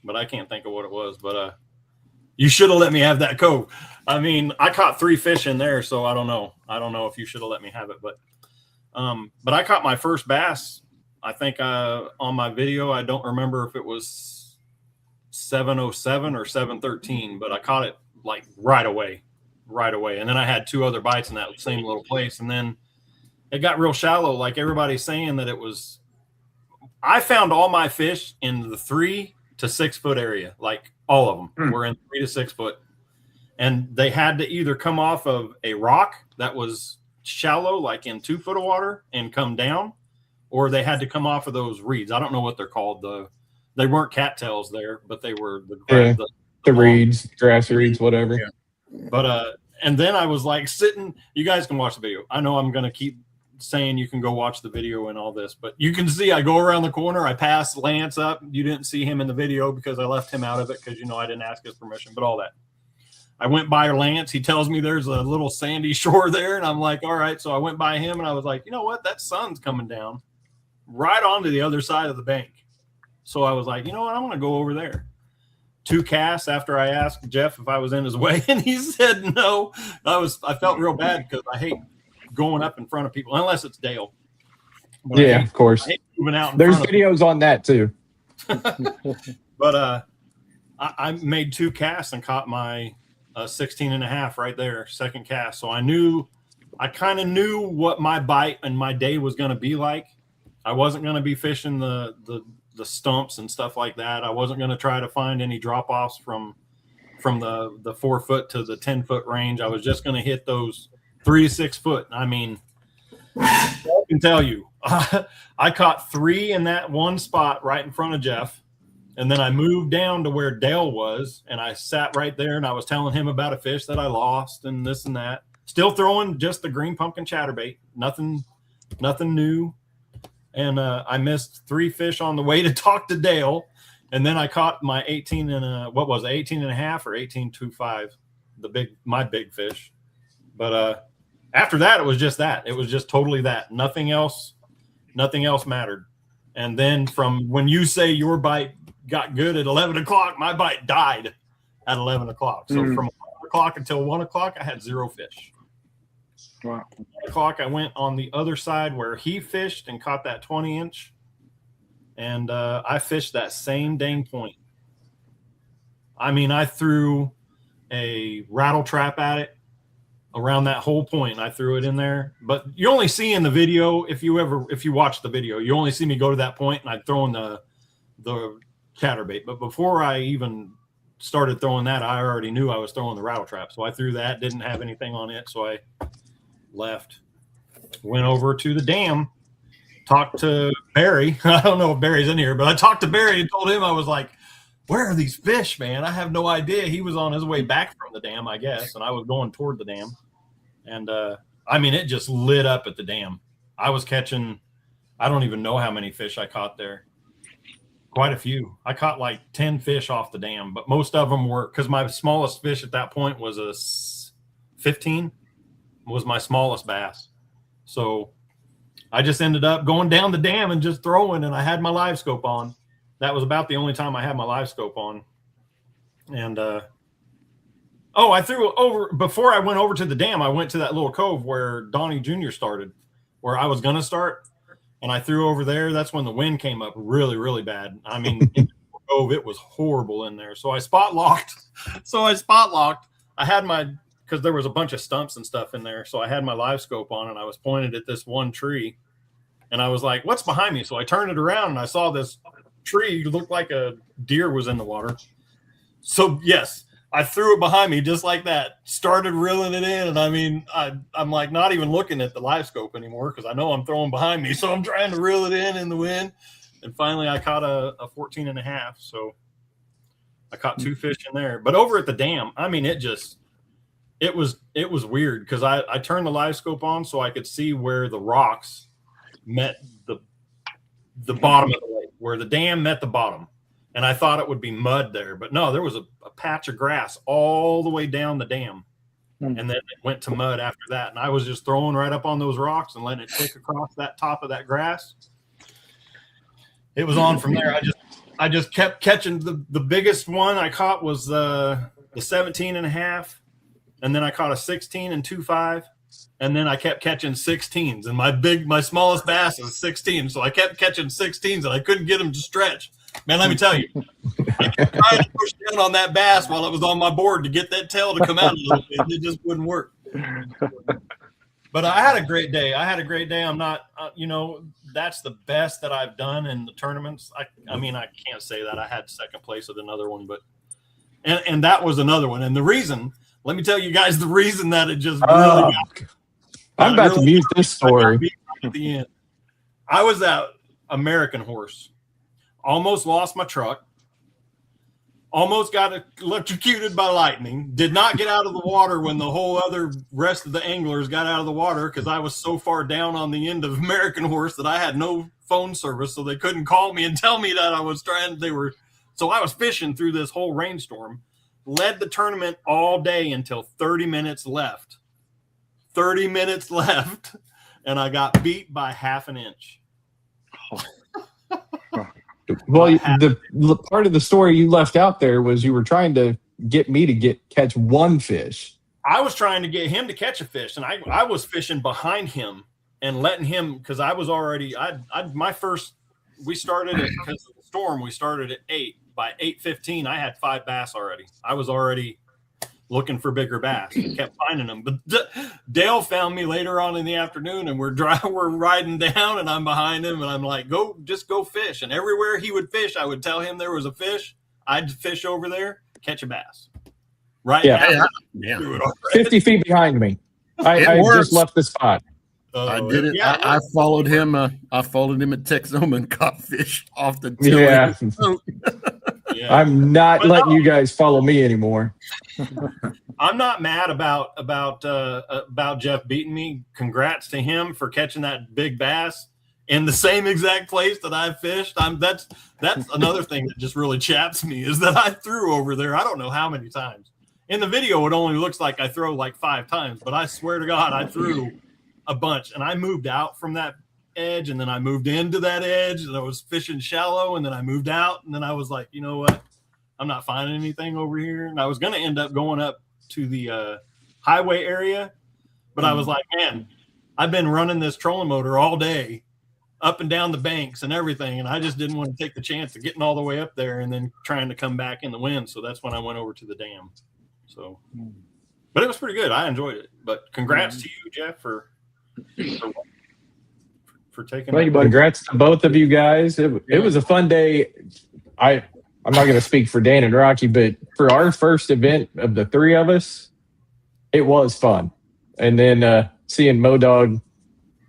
But I can't think of what it was. But you should have let me have that cove. I mean, I caught 3 fish in there, so I don't know. I don't know if you should have let me have it, but I caught my first bass. I think on my video, I don't remember if it was 707 or 713, but I caught it like right away. And then I had 2 other bites in that same little place. And then it got real shallow. Like everybody's saying that it was, I found all my fish in the 3 to 6 foot area. Like all of them were in 3 to 6 foot. And they had to either come off of a rock that was shallow, like in 2 foot of water, and come down, or they had to come off of those reeds. I don't know what they're called. They weren't cattails there, but they were The reeds, grass reeds, whatever. Yeah. But and then I was like sitting. You guys can watch the video. I know I'm going to keep saying you can go watch the video and all this, but you can see I go around the corner. I pass Lance up. You didn't see him in the video because I left him out of it because, you know, I didn't ask his permission, but all that. I went by Lance. He tells me there's a little sandy shore there, and I'm like, all right. So I went by him, and I was like, you know what? That sun's coming down right onto the other side of the bank. So I was like, you know what? I'm going to go over there. 2 casts after I asked Jeff if I was in his way, and he said no. I felt real bad because I hate going up in front of people unless it's Dale. But yeah, of course. Moving out. There's videos on that too. But I made 2 casts and caught my 16.5 right there, second cast. So I kind of knew what my bite and my day was going to be like. I wasn't going to be fishing the stumps and stuff like that. I wasn't going to try to find any drop offs from the 4 foot to the 10 foot range. I was just going to hit those 3 to 6 foot. I mean, I can tell you, I caught 3 in that one spot right in front of Jeff. And then I moved down to where Dale was, and I sat right there, and I was telling him about a fish that I lost and this and that. Still throwing just the green pumpkin chatterbait, nothing new. And I missed 3 fish on the way to talk to Dale, and then I caught my 18 and 18.5 or 18.25, my big fish. But after that, it was just that. It was just totally that. Nothing else mattered. And then from when you say your bite got good at 11 o'clock, my bite died at 11 o'clock. So from 11 o'clock until 1 o'clock, I had 0 fish. Wow. 1 o'clock, I went on the other side where he fished and caught that 20-inch. And I fished that same dang point. I mean, I threw a rattle trap at it around that whole point. And I threw it in there. But you only see in the video, if you watch the video, you only see me go to that point and I'm throwing the chatterbait. But before I even started throwing that, I already knew I was throwing the rattle trap. So I threw that, didn't have anything on it. So I left, went over to the dam, talked to Barry. I don't know if Barry's in here, but I talked to Barry and told him, I was like, where are these fish, man? I have no idea. He was on his way back from the dam, I guess, and I was going toward the dam. And I mean, it just lit up at the dam. I was catching, I don't even know how many fish I caught there. Quite a few. I caught like 10 fish off the dam, but most of them were, because my smallest fish at that point was a 15, was my smallest bass. So I just ended up going down the dam and just throwing, and I had my live scope on. That was about the only time I had my live scope on. And I threw over, before I went over to the dam, I went to that little cove where Donnie Jr. started, where I was going to start. And I threw over there. That's when the wind came up really, really bad. I mean, in the cove, it was horrible in there. So I spot locked. I had because there was a bunch of stumps and stuff in there. So I had my live scope on and I was pointed at this one tree. And I was like, what's behind me? So I turned it around and I saw this tree looked like a deer was in the water. So yes, I threw it behind me just like that, started reeling it in. And I mean, I'm like not even looking at the live scope anymore because I know I'm throwing behind me. So I'm trying to reel it in the wind. And finally I caught a 14.5. So I caught 2 fish in there. But over at the dam, I mean, it was weird because I turned the live scope on so I could see where the rocks met the bottom of the lake, where the dam met the bottom. And I thought it would be mud there, but no, there was a patch of grass all the way down the dam. And then it went to mud after that. And I was just throwing right up on those rocks and letting it tick across that top of that grass. It was on from there. I just kept catching the biggest one I caught was the 17.5. And then I caught a 16 and 2.5. And then I kept catching 16s, and my smallest bass is 16. So I kept catching 16s and I couldn't get them to stretch. Man, let me tell you, I kept trying to push down on that bass while it was on my board to get that tail to come out a little bit. It just wouldn't work. But I had a great day. I'm not, that's the best that I've done in the tournaments. I mean, I can't say that I had second place at another one, but, and that was another one. And the reason, let me tell you guys the reason that it just really I'm about to mute this story. At the end, I was at American Horse, almost lost my truck. almost got electrocuted by lightning, did not get out of the water when the whole other rest of the anglers got out of the water because I was so far down on the end of American Horse that I had no phone service, so they couldn't call me and tell me that I was so I was fishing through this whole rainstorm, led the tournament all day until 30 minutes left. 30 minutes left, and I got beat by half an inch. Well, the part of the story you left out there was you were trying to get me to catch one fish. I was trying to get him to catch a fish, and I was fishing behind him and letting him, because I was already we started it because of the storm. We started at 8. By 8:15, I had 5 bass already. I was already looking for bigger bass. I kept finding them, but Dale found me later on in the afternoon, and we're riding down, and I'm behind him, and I'm like, just go fish. And everywhere he would fish, I would tell him there was a fish. I'd fish over there, catch a bass. Right? Yeah. 50 feet behind me. I just left the spot. I did it. Yeah. I followed him. I followed him at Texoma and caught fish off the tail. Yeah. Yeah. I'm not letting you guys follow me anymore. I'm not mad about Jeff beating me. Congrats to him for catching that big bass in the same exact place that I fished. That's another thing that just really chaps me is that I threw over there. I don't know how many times. In the video, it only looks like I throw like 5 times, but I swear to God, I threw a bunch, and I moved out from that edge, and then I moved into that edge, and I was fishing shallow, and then I moved out, and then I was like, you know what? I'm not finding anything over here. And I was going to end up going up to the highway area, but I was like, man, I've been running this trolling motor all day up and down the banks and everything, and I just didn't want to take the chance of getting all the way up there and then trying to come back in the wind. So that's when I went over to the dam. So, but it was pretty good. I enjoyed it. But congrats to you, Jeff, for taking. Thank you, buddy. Congrats to both of you guys. It was a fun day. I'm not going to speak for Dan and Rocky, but for our first event of the 3 of us, it was fun. And then seeing MoDog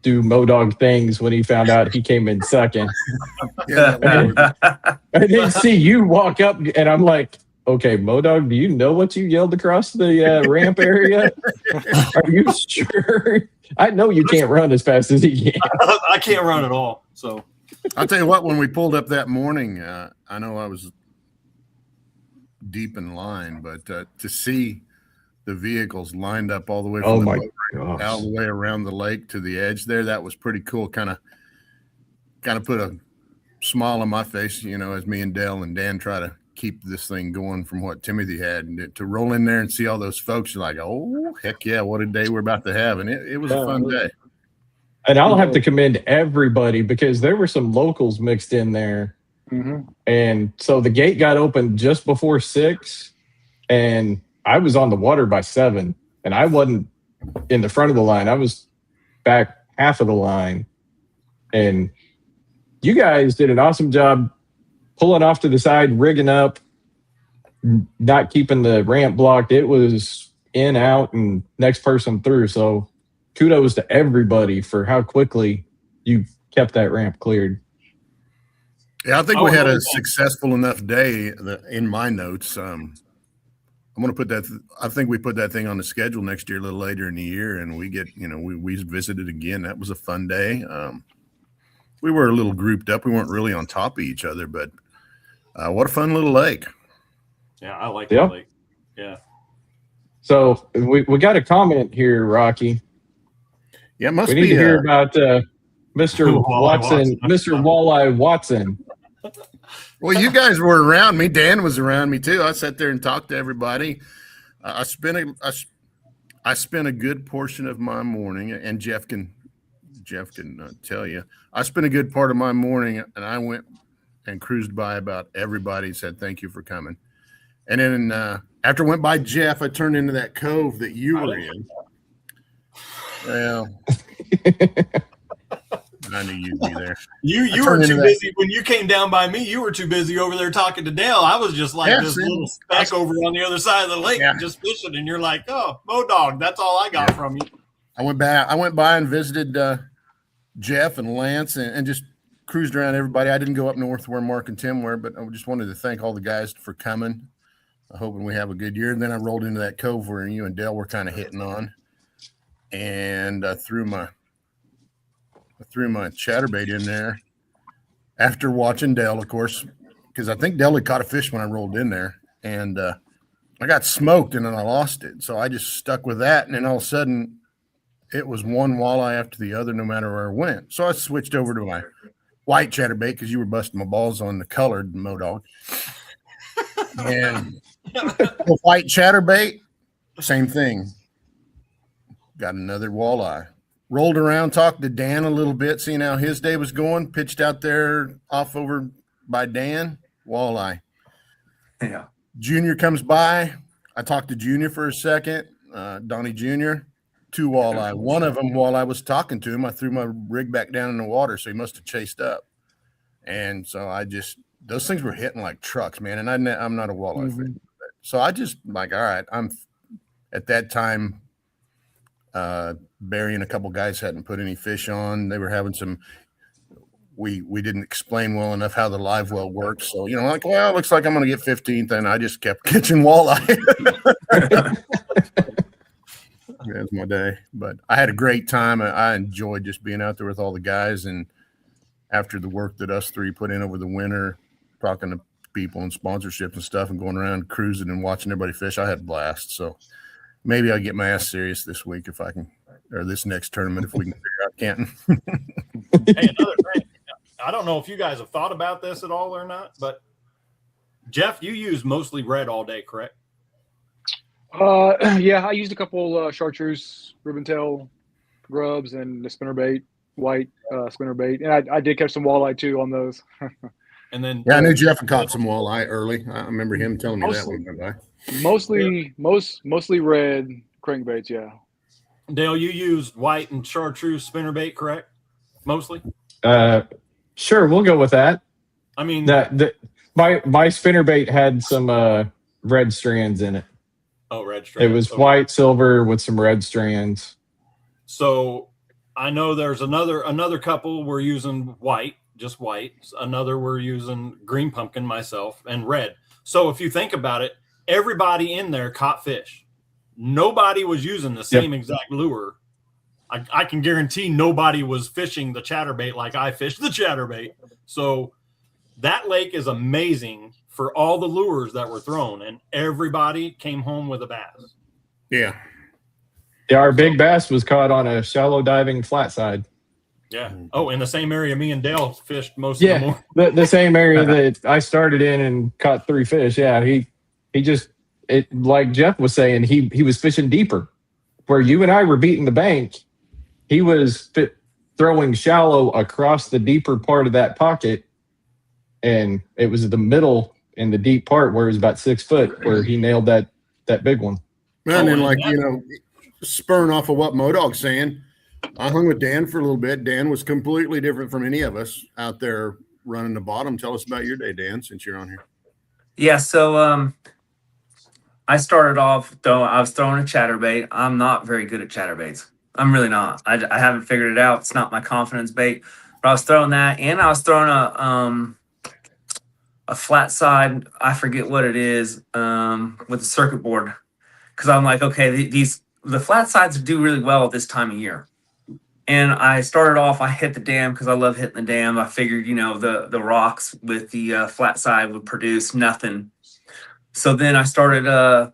do MoDog things when he found out he came in second. And then see you walk up, and I'm like, okay, MoDog, do you know what you yelled across the ramp area? Are you sure? I know you can't run as fast as he can. I can't run at all. So I'll tell you what, when we pulled up that morning, I know I was deep in line, but to see the vehicles lined up all the way from all the way around the lake to the edge there, that was pretty cool. Kind of put a smile on my face, as me and Dale and Dan try to keep this thing going from what Timothy had, and to roll in there and see all those folks, you're like, oh heck yeah, what a day we're about to have. And it was a fun day. And I'll have to commend everybody because there were some locals mixed in there. Mm-hmm. And so the gate got open just before 6, and I was on the water by 7, and I wasn't in the front of the line. I was back half of the line, and you guys did an awesome job pulling off to the side, rigging up, not keeping the ramp blocked. It was in, out, and next person through. So kudos to everybody for how quickly you kept that ramp cleared. Yeah, I think we had a successful enough day in my notes. I'm going to put that. I think we put that thing on the schedule next year, a little later in the year, and we get, we visited again. That was a fun day. We were a little grouped up. We weren't really on top of each other, but what a fun little lake. Yeah, I like that lake. Yeah. So we got a comment here, Rocky. Yeah, it must we be. need to hear about Mr. Watson, Mr. Walleye Watson. Well, you guys were around me. Dan was around me too. I sat there and talked to everybody. I spent a good portion of my morning, and Jeff can tell you. I spent a good part of my morning, and I went and cruised by about everybody. Said thank you for coming, and then after I went by Jeff, I turned into that cove that you were in. Well, I knew you'd be there. You were too busy when you came down by me. You were too busy over there talking to Dale. I was just like this little speck over on the other side of the lake, just fishing. And you're like, "Oh, MoDog, that's all I got from you." I went by and visited Jeff and Lance and just cruised around everybody. I didn't go up north where Mark and Tim were, but I just wanted to thank all the guys for coming. Hoping we have a good year. And then I rolled into that cove where you and Dale were kind of hitting on, and I threw my chatterbait in there after watching Dale, of course, because I think Dale had caught a fish when I rolled in there, and I got smoked and then I lost it. So I just stuck with that, and then all of a sudden it was one walleye after the other, no matter where I went. So I switched over to my white chatterbait because you were busting my balls on the colored Modog. And the white chatterbait, same thing. Got another walleye. Rolled around, talked to Dan a little bit, seeing how his day was going. Pitched out there off over by Dan, walleye. Yeah. Junior comes by. I talked to Junior for a second. Donnie Jr., 2 walleye. One of them, while I was talking to him, I threw my rig back down in the water, so he must have chased up. And so those things were hitting like trucks, man. And I'm not a walleye fan. So I just like, all right, I'm at that time, Barry and a couple guys hadn't put any fish on. They were having some, we didn't explain well enough how the live well works. So, like, well, it looks like I'm going to get 15th. And I just kept catching walleye. That's my day. But I had a great time. I enjoyed just being out there with all the guys. And after the work that us 3 put in over the winter, talking to people and sponsorships and stuff and going around cruising and watching everybody fish, I had a blast. So maybe I'll get my ass serious this week if I can, or this next tournament if we can figure out Canton. Hey, another thing. I don't know if you guys have thought about this at all or not, but Jeff, you use mostly red all day, correct? Yeah, I used a couple chartreuse, ribbon tail grubs, and the spinnerbait, white spinnerbait, and I did catch some walleye too on those. And then I knew Jeff had caught some walleye early. I remember him telling me that when we went by. Mostly red crankbaits, yeah. Dale, you used white and chartreuse spinnerbait, correct? Mostly. Sure, we'll go with that. I mean, my spinnerbait had some red strands in it. Oh, red strands. It was white, silver with some red strands. So I know there's another couple we're using white, just white. Another we're using green pumpkin, myself, and red. So if you think about it, everybody in there caught fish. Nobody was using the same exact lure. I can guarantee nobody was fishing the chatterbait like I fished the chatterbait. So that lake is amazing for all the lures that were thrown, and everybody came home with a bass. Yeah. Yeah, our big bass was caught on a shallow diving flat side. Yeah. Oh, in the same area me and Dale fished most of the morning. The same area that I started in and caught 3 fish. Yeah, he just, like Jeff was saying, he was fishing deeper. Where you and I were beating the bank, he was throwing shallow across the deeper part of that pocket, and it was the middle in the deep part where it was about 6 foot where he nailed that big one. And then, spurring off of what Modog's saying, I hung with Dan for a little bit. Dan was completely different from any of us out there running the bottom. Tell us about your day, Dan, since you're on here. Yeah, so I started off, I was throwing a chatterbait. I'm not very good at chatterbaits. I'm really not. I haven't figured it out. It's not my confidence bait. But I was throwing that, and I was throwing a flat side, I forget what it is, with a circuit board. Because I'm like, okay, the flat sides do really well at this time of year. And I started off, I hit the dam because I love hitting the dam. I figured, the rocks with the flat side would produce nothing. So then I started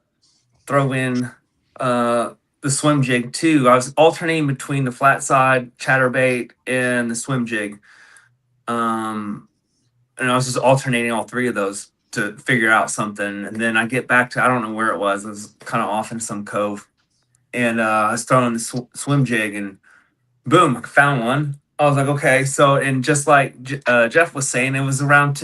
throwing the swim jig too. I was alternating between the flat side chatterbait and the swim jig. And I was just alternating all 3 of those to figure out something. And then I get back to, I don't know where it was. It was kind of off in some cove. And I was throwing the swim jig, and boom, I found one. I was like, okay. So, and just like Jeff was saying, it was around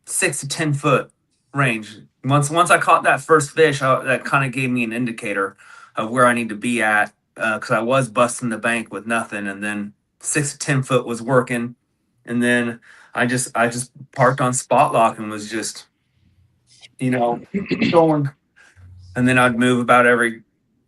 6 to 10 foot range. Once I caught that first fish, that kind of gave me an indicator of where I need to be at, because I was busting the bank with nothing. And then 6 to 10 foot was working. And then I just parked on spot lock and was just, going. And then I'd move about every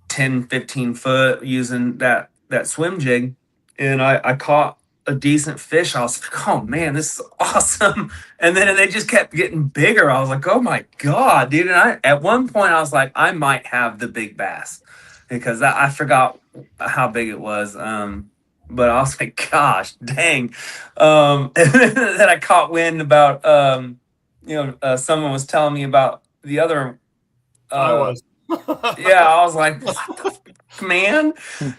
10, 15 foot using that swim jig. And I caught a decent fish. I was like, oh man, this is awesome. And then they just kept getting bigger. I was like, oh my God, dude. And at one point I was like, I might have the big bass because I forgot how big it was. But I was like, gosh, dang. And then I caught wind about, someone was telling me about the other. I was. Yeah, I was like, what the f- man?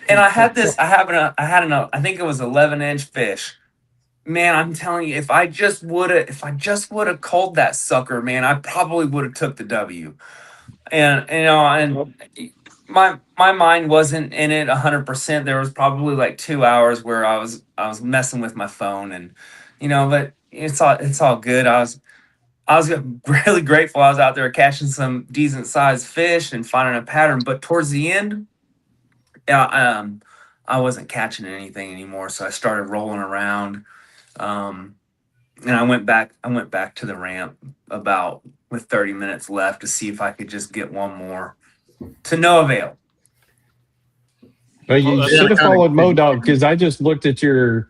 And I had I think it was 11-inch fish. Man, I'm telling you, if I just would have called that sucker, man, I probably would have took the W. And my mind wasn't in it 100%. There was probably like 2 hours where I was messing with my phone, and but it's all good. I was really grateful I was out there catching some decent sized fish and finding a pattern. But towards the end, I wasn't catching anything anymore, so I started rolling around. And I went back to the ramp about with 30 minutes left to see if I could just get one more, to no avail. But you should have followed Modog, because I just looked at your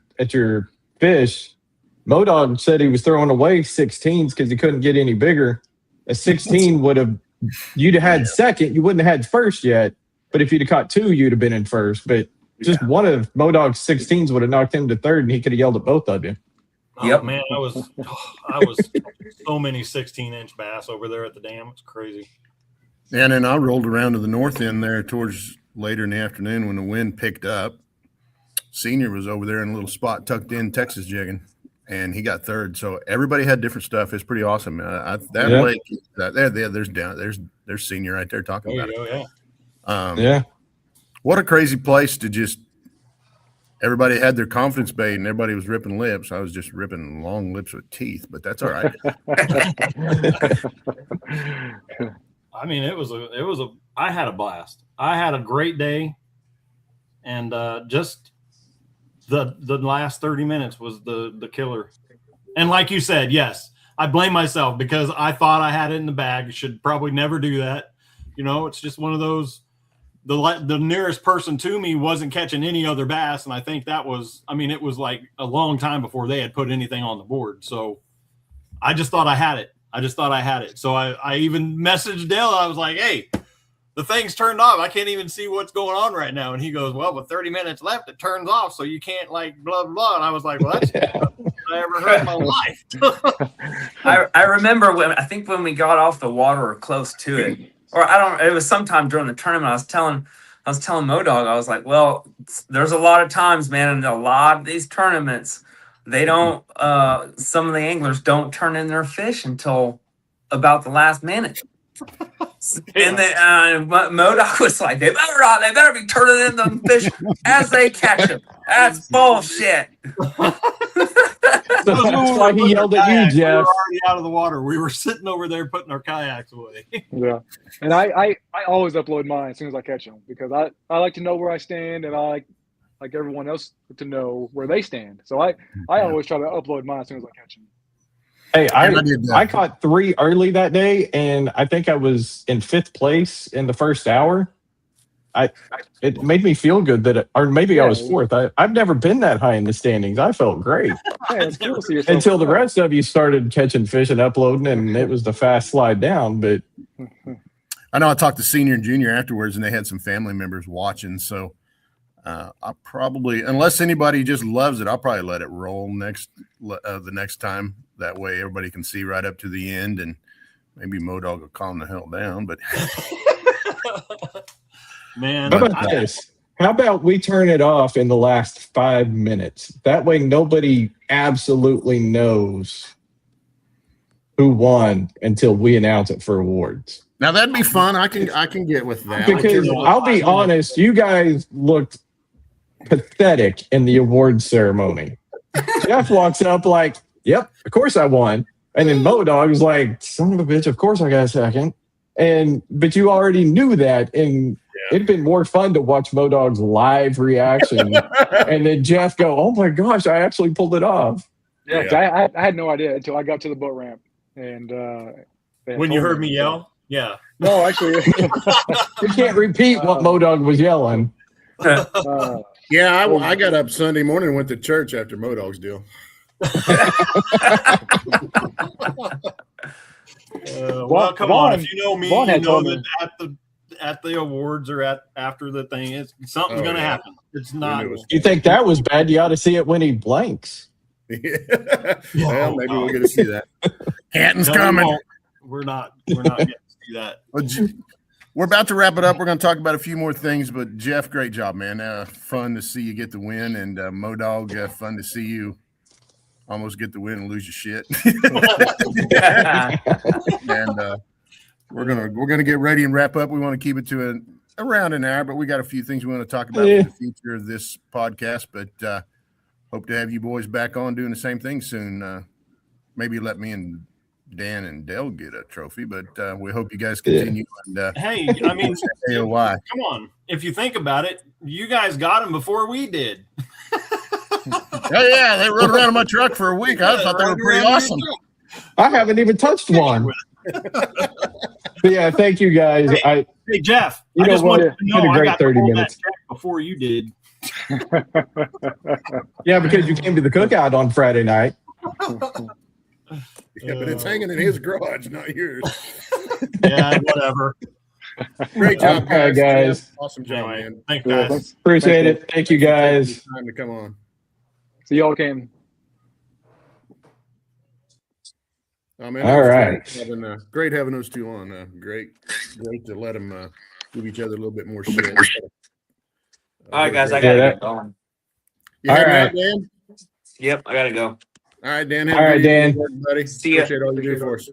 fish. Modog said he was throwing away 16s because he couldn't get any bigger. A 16 you'd have had second. You wouldn't have had first yet. But if you'd have caught two, you'd have been in first. But just one of Modog's 16s would have knocked him to third, and he could have yelled at both of you. Oh, man, I was so many 16-inch bass over there at the dam. It's crazy. And then I rolled around to the north end there towards later in the afternoon when the wind picked up. Senior was over there in a little spot tucked in, Texas jigging, and he got third. So everybody had different stuff. It's pretty awesome. Lake, there's Senior right there talking about it. Yeah. What a crazy place to just. Everybody had their confidence bait, and everybody was ripping lips. I was just ripping long lips with teeth, but that's all right. I mean, I had a blast. I had a great day, and just the last 30 minutes was the killer. And like you said, yes, I blame myself because I thought I had it in the bag. Should probably never do that. It's just one of those. The nearest person to me wasn't catching any other bass, and I think it was like a long time before they had put anything on the board. So I just thought I had it. So I even messaged Dale. I was like, hey, the thing's turned off. I can't even see what's going on right now. And he goes, well, with 30 minutes left, it turns off, so you can't like blah, blah. And I was like, well, that's what I ever heard in my life. I remember when we got off the water or close to it, or it was sometime during the tournament. I was telling Modog, I was like, well, there's a lot of times, man, in a lot of these tournaments, they don't, some of the anglers don't turn in their fish until about the last minute. And then Modog was like, they better be turning in them fish as they catch them. That's bullshit. That's why he yelled at you, Jeff. We were already out of the water. We were sitting over there putting our kayaks away. Yeah, and I always upload mine as soon as I catch them because I like to know where I stand, and I like everyone else to know where they stand. So I always try to upload mine as soon as I catch them. Hey, I caught 3 early that day, and I think I was in 5th place in the first hour. It made me feel good or maybe I was 4th. I've never been that high in the standings. I felt great until the rest of you started catching fish and uploading, and it was the fast slide down. But I know I talked to Senior and Junior afterwards, and they had some family members watching. So I'll probably, unless anybody just loves it, I'll probably let it roll the next time. That way, everybody can see right up to the end, and maybe Modog will calm the hell down. But. Man, how about this? How about we turn it off in the last 5 minutes? That way nobody absolutely knows who won until we announce it for awards. Now that'd be fun. I can get with that. Because I'll be honest, you guys looked pathetic in the awards ceremony. Jeff walks up like, yep, of course I won. And then Modog's like, son of a bitch, of course I got a second. But you already knew that, and it'd been more fun to watch Modog's live reaction, and then Jeff go, "Oh my gosh, I actually pulled it off." Yeah. I had no idea until I got to the boat ramp, and when you heard me yell, no, actually, you can't repeat what Modog was yelling. Yeah, I got up Sunday morning and went to church after Modog's deal. Well, come on. If you know me, Vaughn you had know told that me. at the awards or after the thing, something's going to happen. It's not. knew it was You think that was bad? You ought to see it when he blanks. Well, maybe we'll get to see that. Canton's No, we coming. won't. We're not getting to see that. We're about to wrap it up. We're going to talk about a few more things, but Jeff, great job, man. Fun to see you get the win, and Modog, fun to see you almost get the win and lose your shit. And we're gonna get ready and wrap up. We want to keep it to around an hour, but we got a few things we want to talk about for the future of this podcast. But hope to have you boys back on doing the same thing soon. Maybe let me and Dan and Dell get a trophy, but we hope you guys continue. And hey, I mean, AOY. Come on. If you think about it, you guys got them before we did. Oh yeah, they rode around in my truck for a week. I thought they were pretty awesome. I haven't even touched one. But yeah, thank you guys. Hey, Jeff, You I know just what? wanted to It's know been a I great got 30 all minutes. that check before you did. Yeah, because you came to the cookout on Friday night. Yeah, but it's hanging in his garage, not yours. Yeah, whatever. Great job, Okay, guys. Jeff, awesome job, Anyway, man. thanks, Yeah, guys. Appreciate Thank it. Thank you guys. Time to come on. So y'all came. Oh, man, All right. Great having those two on. Great to let them give each other a little bit more shit. All right, guys, I Yeah, gotta that- get going. You All heading right. out, Dan? Yep, I gotta go. All right, Dan. Have All a right, good Dan. evening, everybody. See ya. Appreciate all you do for us.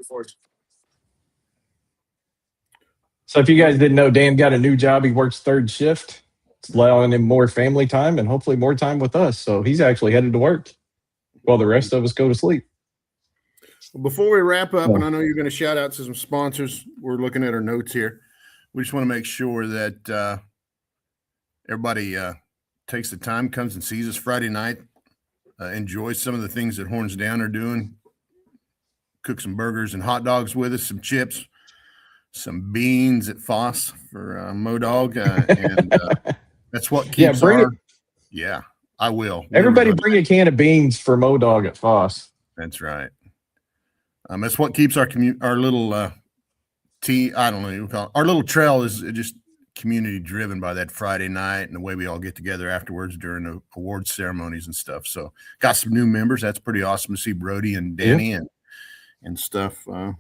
So if you guys didn't know, Dan got a new job. He works third shift. It's allowing him more family time and hopefully more time with us. So he's actually headed to work while the rest of us go to sleep. Before we wrap up, and I know you're going to shout out to some sponsors, we're looking at our notes here. We just want to make sure that everybody takes the time, comes and sees us Friday night, enjoys some of the things that Horns Down are doing, cook some burgers and hot dogs with us, some chips, some beans at Foss for Modog, and that's what keeps bring our. Yeah, I will. Everybody bring a can of beans for Modog at Foss. That's right. That's what keeps our little I don't know what you call it. Our little trail is just community driven by that Friday night and the way we all get together afterwards during the awards ceremonies and stuff. So got some new members. That's pretty awesome to see Brody and Danny and stuff. And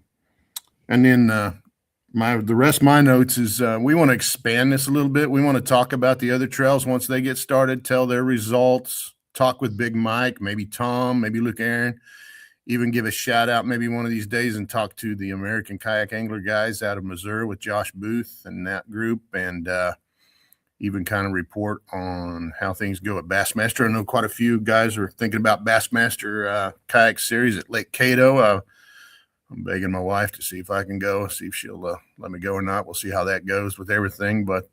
then the rest of my notes is we want to expand this a little bit. We want to talk about the other trails once they get started, tell their results, talk with Big Mike, maybe Tom, maybe Luke Aaron. Even give a shout out maybe one of these days and talk to the American Kayak Angler guys out of Missouri with Josh Booth and that group, and even kind of report on how things go at Bassmaster. I know quite a few guys are thinking about Bassmaster Kayak Series at Lake Cato. I'm begging my wife to see if I can go, see if she'll let me go or not. We'll see how that goes with everything, but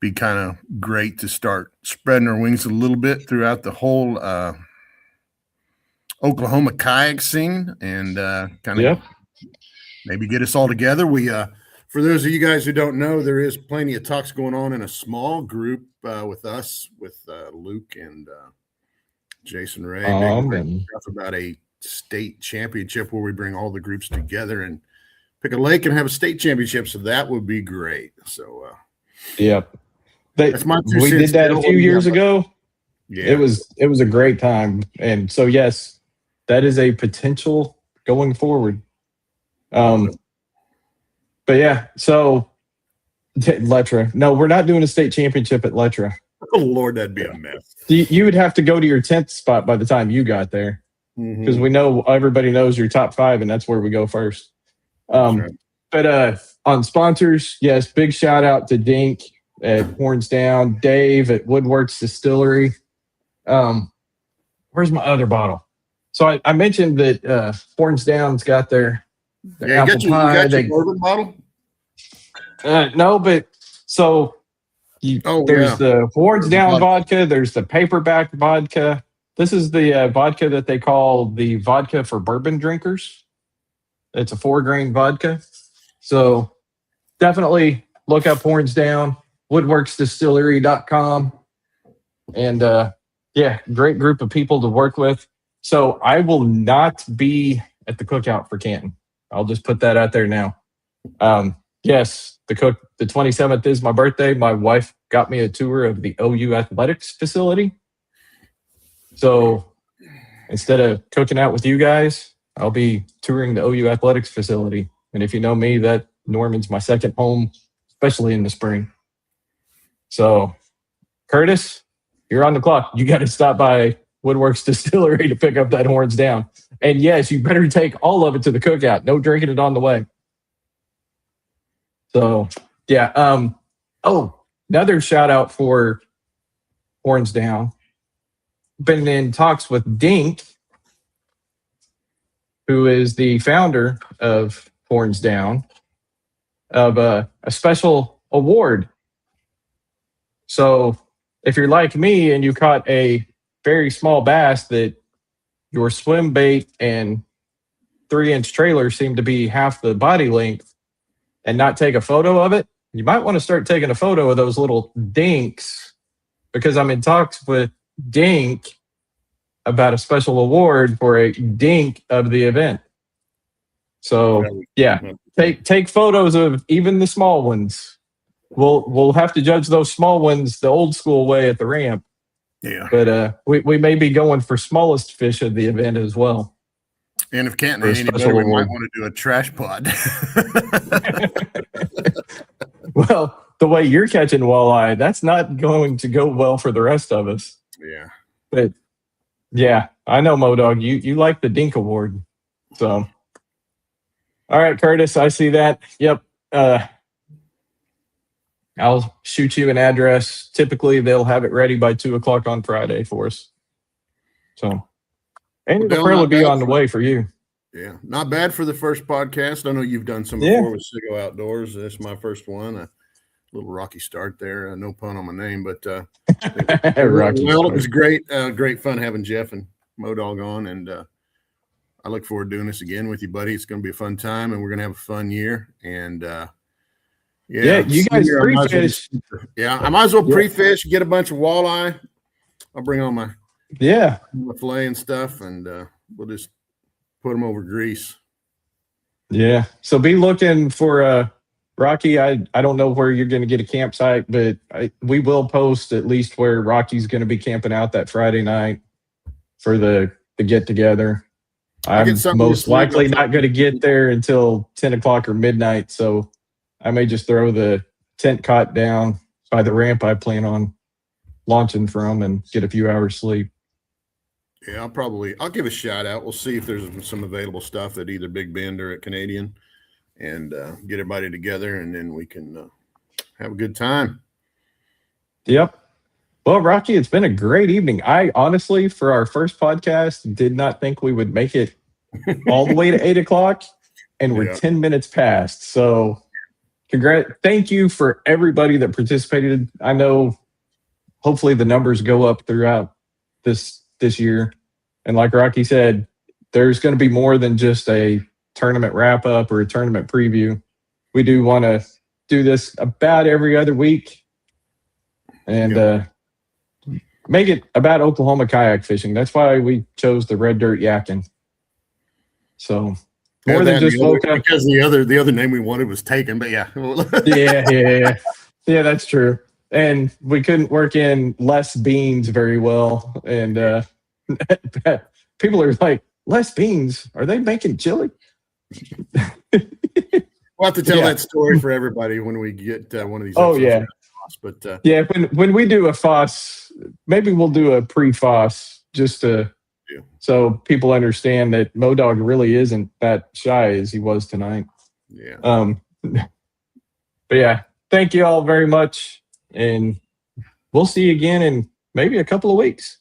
be kind of great to start spreading our wings a little bit throughout the whole Oklahoma kayak scene and kind of maybe get us all together. We for those of you guys who don't know, there is plenty of talks going on in a small group with us, with Luke and Jason Ray, about a state championship where we bring all the groups together and pick a lake and have a state championship. So that would be great. So that's my two we cents. did that a few years ago. Yeah, it was a great time, and so yes, that is a potential going forward. But yeah, so Letra. No, we're not doing a state championship at Letra. Oh Lord, that'd be a mess. You would have to go to your 10th spot by the time you got there, because we know everybody knows your top 5, and that's where we go first. Right. But on sponsors, yes, big shout out to Dink at Horns Down, Dave at Woodworks Distillery. Where's my other bottle? So I mentioned that Horns Down's got their apple pie. You got your bourbon bottle? No, but so there's the Horns Down vodka. There's the paperback vodka. This is the vodka that they call the vodka for bourbon drinkers. It's a 4-grain vodka. So definitely look up Horns Down. woodworksdistillery.com. And yeah, great group of people to work with. So I will not be at the cookout for Canton. I'll just put that out there now. Yes, the 27th is my birthday. My wife got me a tour of the OU athletics facility. So instead of cooking out with you guys, I'll be touring the OU athletics facility. And if you know me, that Norman's my second home, especially in the spring. So Curtis, you're on the clock. You got to stop by Woodworks Distillery to pick up that horns down. And yes, you better take all of it to the cookout. No drinking it on the way. So yeah. Oh, another shout out for horns down. Been in talks with Dink, who is the founder of Horns Down, of a special award. So if you're like me and you caught a very small bass that your swim bait and 3-inch trailer seem to be half the body length and not take a photo of it, you might want to start taking a photo of those little dinks, because I'm in talks with Dink about a special award for a dink of the event. So yeah, take photos of even the small ones. We'll have to judge those small ones the old school way at the ramp. Yeah. But we may be going for smallest fish of the event as well. And if Canton ain't any better, we might want to do a trash pod. Well, the way you're catching walleye, that's not going to go well for the rest of us. Yeah. But yeah, I know, Modog, you like the Dink Award. So, all right, Curtis, I see that. Yep. I'll shoot you an address. Typically, they'll have it ready by 2:00 on Friday for us. So, and it'll probably be on the way for you. Yeah, not bad for the first podcast. I know you've done some before with Sigo Outdoors. This is my first one. A little rocky start there. No pun on my name, but Rocky. Well, it was great. Great fun having Jeff and Modog on, and I look forward to doing this again with you, buddy. It's going to be a fun time, and we're going to have a fun year. And yeah, you guys pre-fish. Yeah, I might as well pre-fish, get a bunch of walleye. I'll bring on my fillet and stuff, and we'll just put them over grease. Yeah. So be looking for Rocky. I don't know where you're going to get a campsite, but we will post at least where Rocky's going to be camping out that Friday night for the get together. I'm most likely not going to get there until 10:00 or midnight, so I may just throw the tent cot down by the ramp I plan on launching from and get a few hours sleep. Yeah, I'll give a shout out. We'll see if there's some available stuff at either Big Bend or at Canadian, and get everybody together, and then we can have a good time. Yep. Well, Rocky, it's been a great evening. I honestly, for our first podcast, did not think we would make it all the way to 8:00, and we're 10 minutes past. So thank you for everybody that participated. I know hopefully the numbers go up throughout this year. And like Rocky said, there's going to be more than just a tournament wrap up or a tournament preview. We do want to do this about every other week and make it about Oklahoma kayak fishing. That's why we chose the Red Dirt Yakkin. So more than just WOKA. Because the other name we wanted was taken, but yeah. Yeah, that's true. And we couldn't work in less beans very well. And people are like, less beans? Are they making chili? We'll have to tell that story for everybody when we get one of these episodes. Oh, yeah. But when we do a FOSS, maybe we'll do a pre-FOSS just to so people understand that Modog really isn't that shy as he was tonight. Yeah. But yeah, thank you all very much. And we'll see you again in maybe a couple of weeks.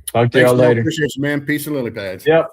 Talk to y'all later. Appreciate you, man. Peace and lily pads. Yep.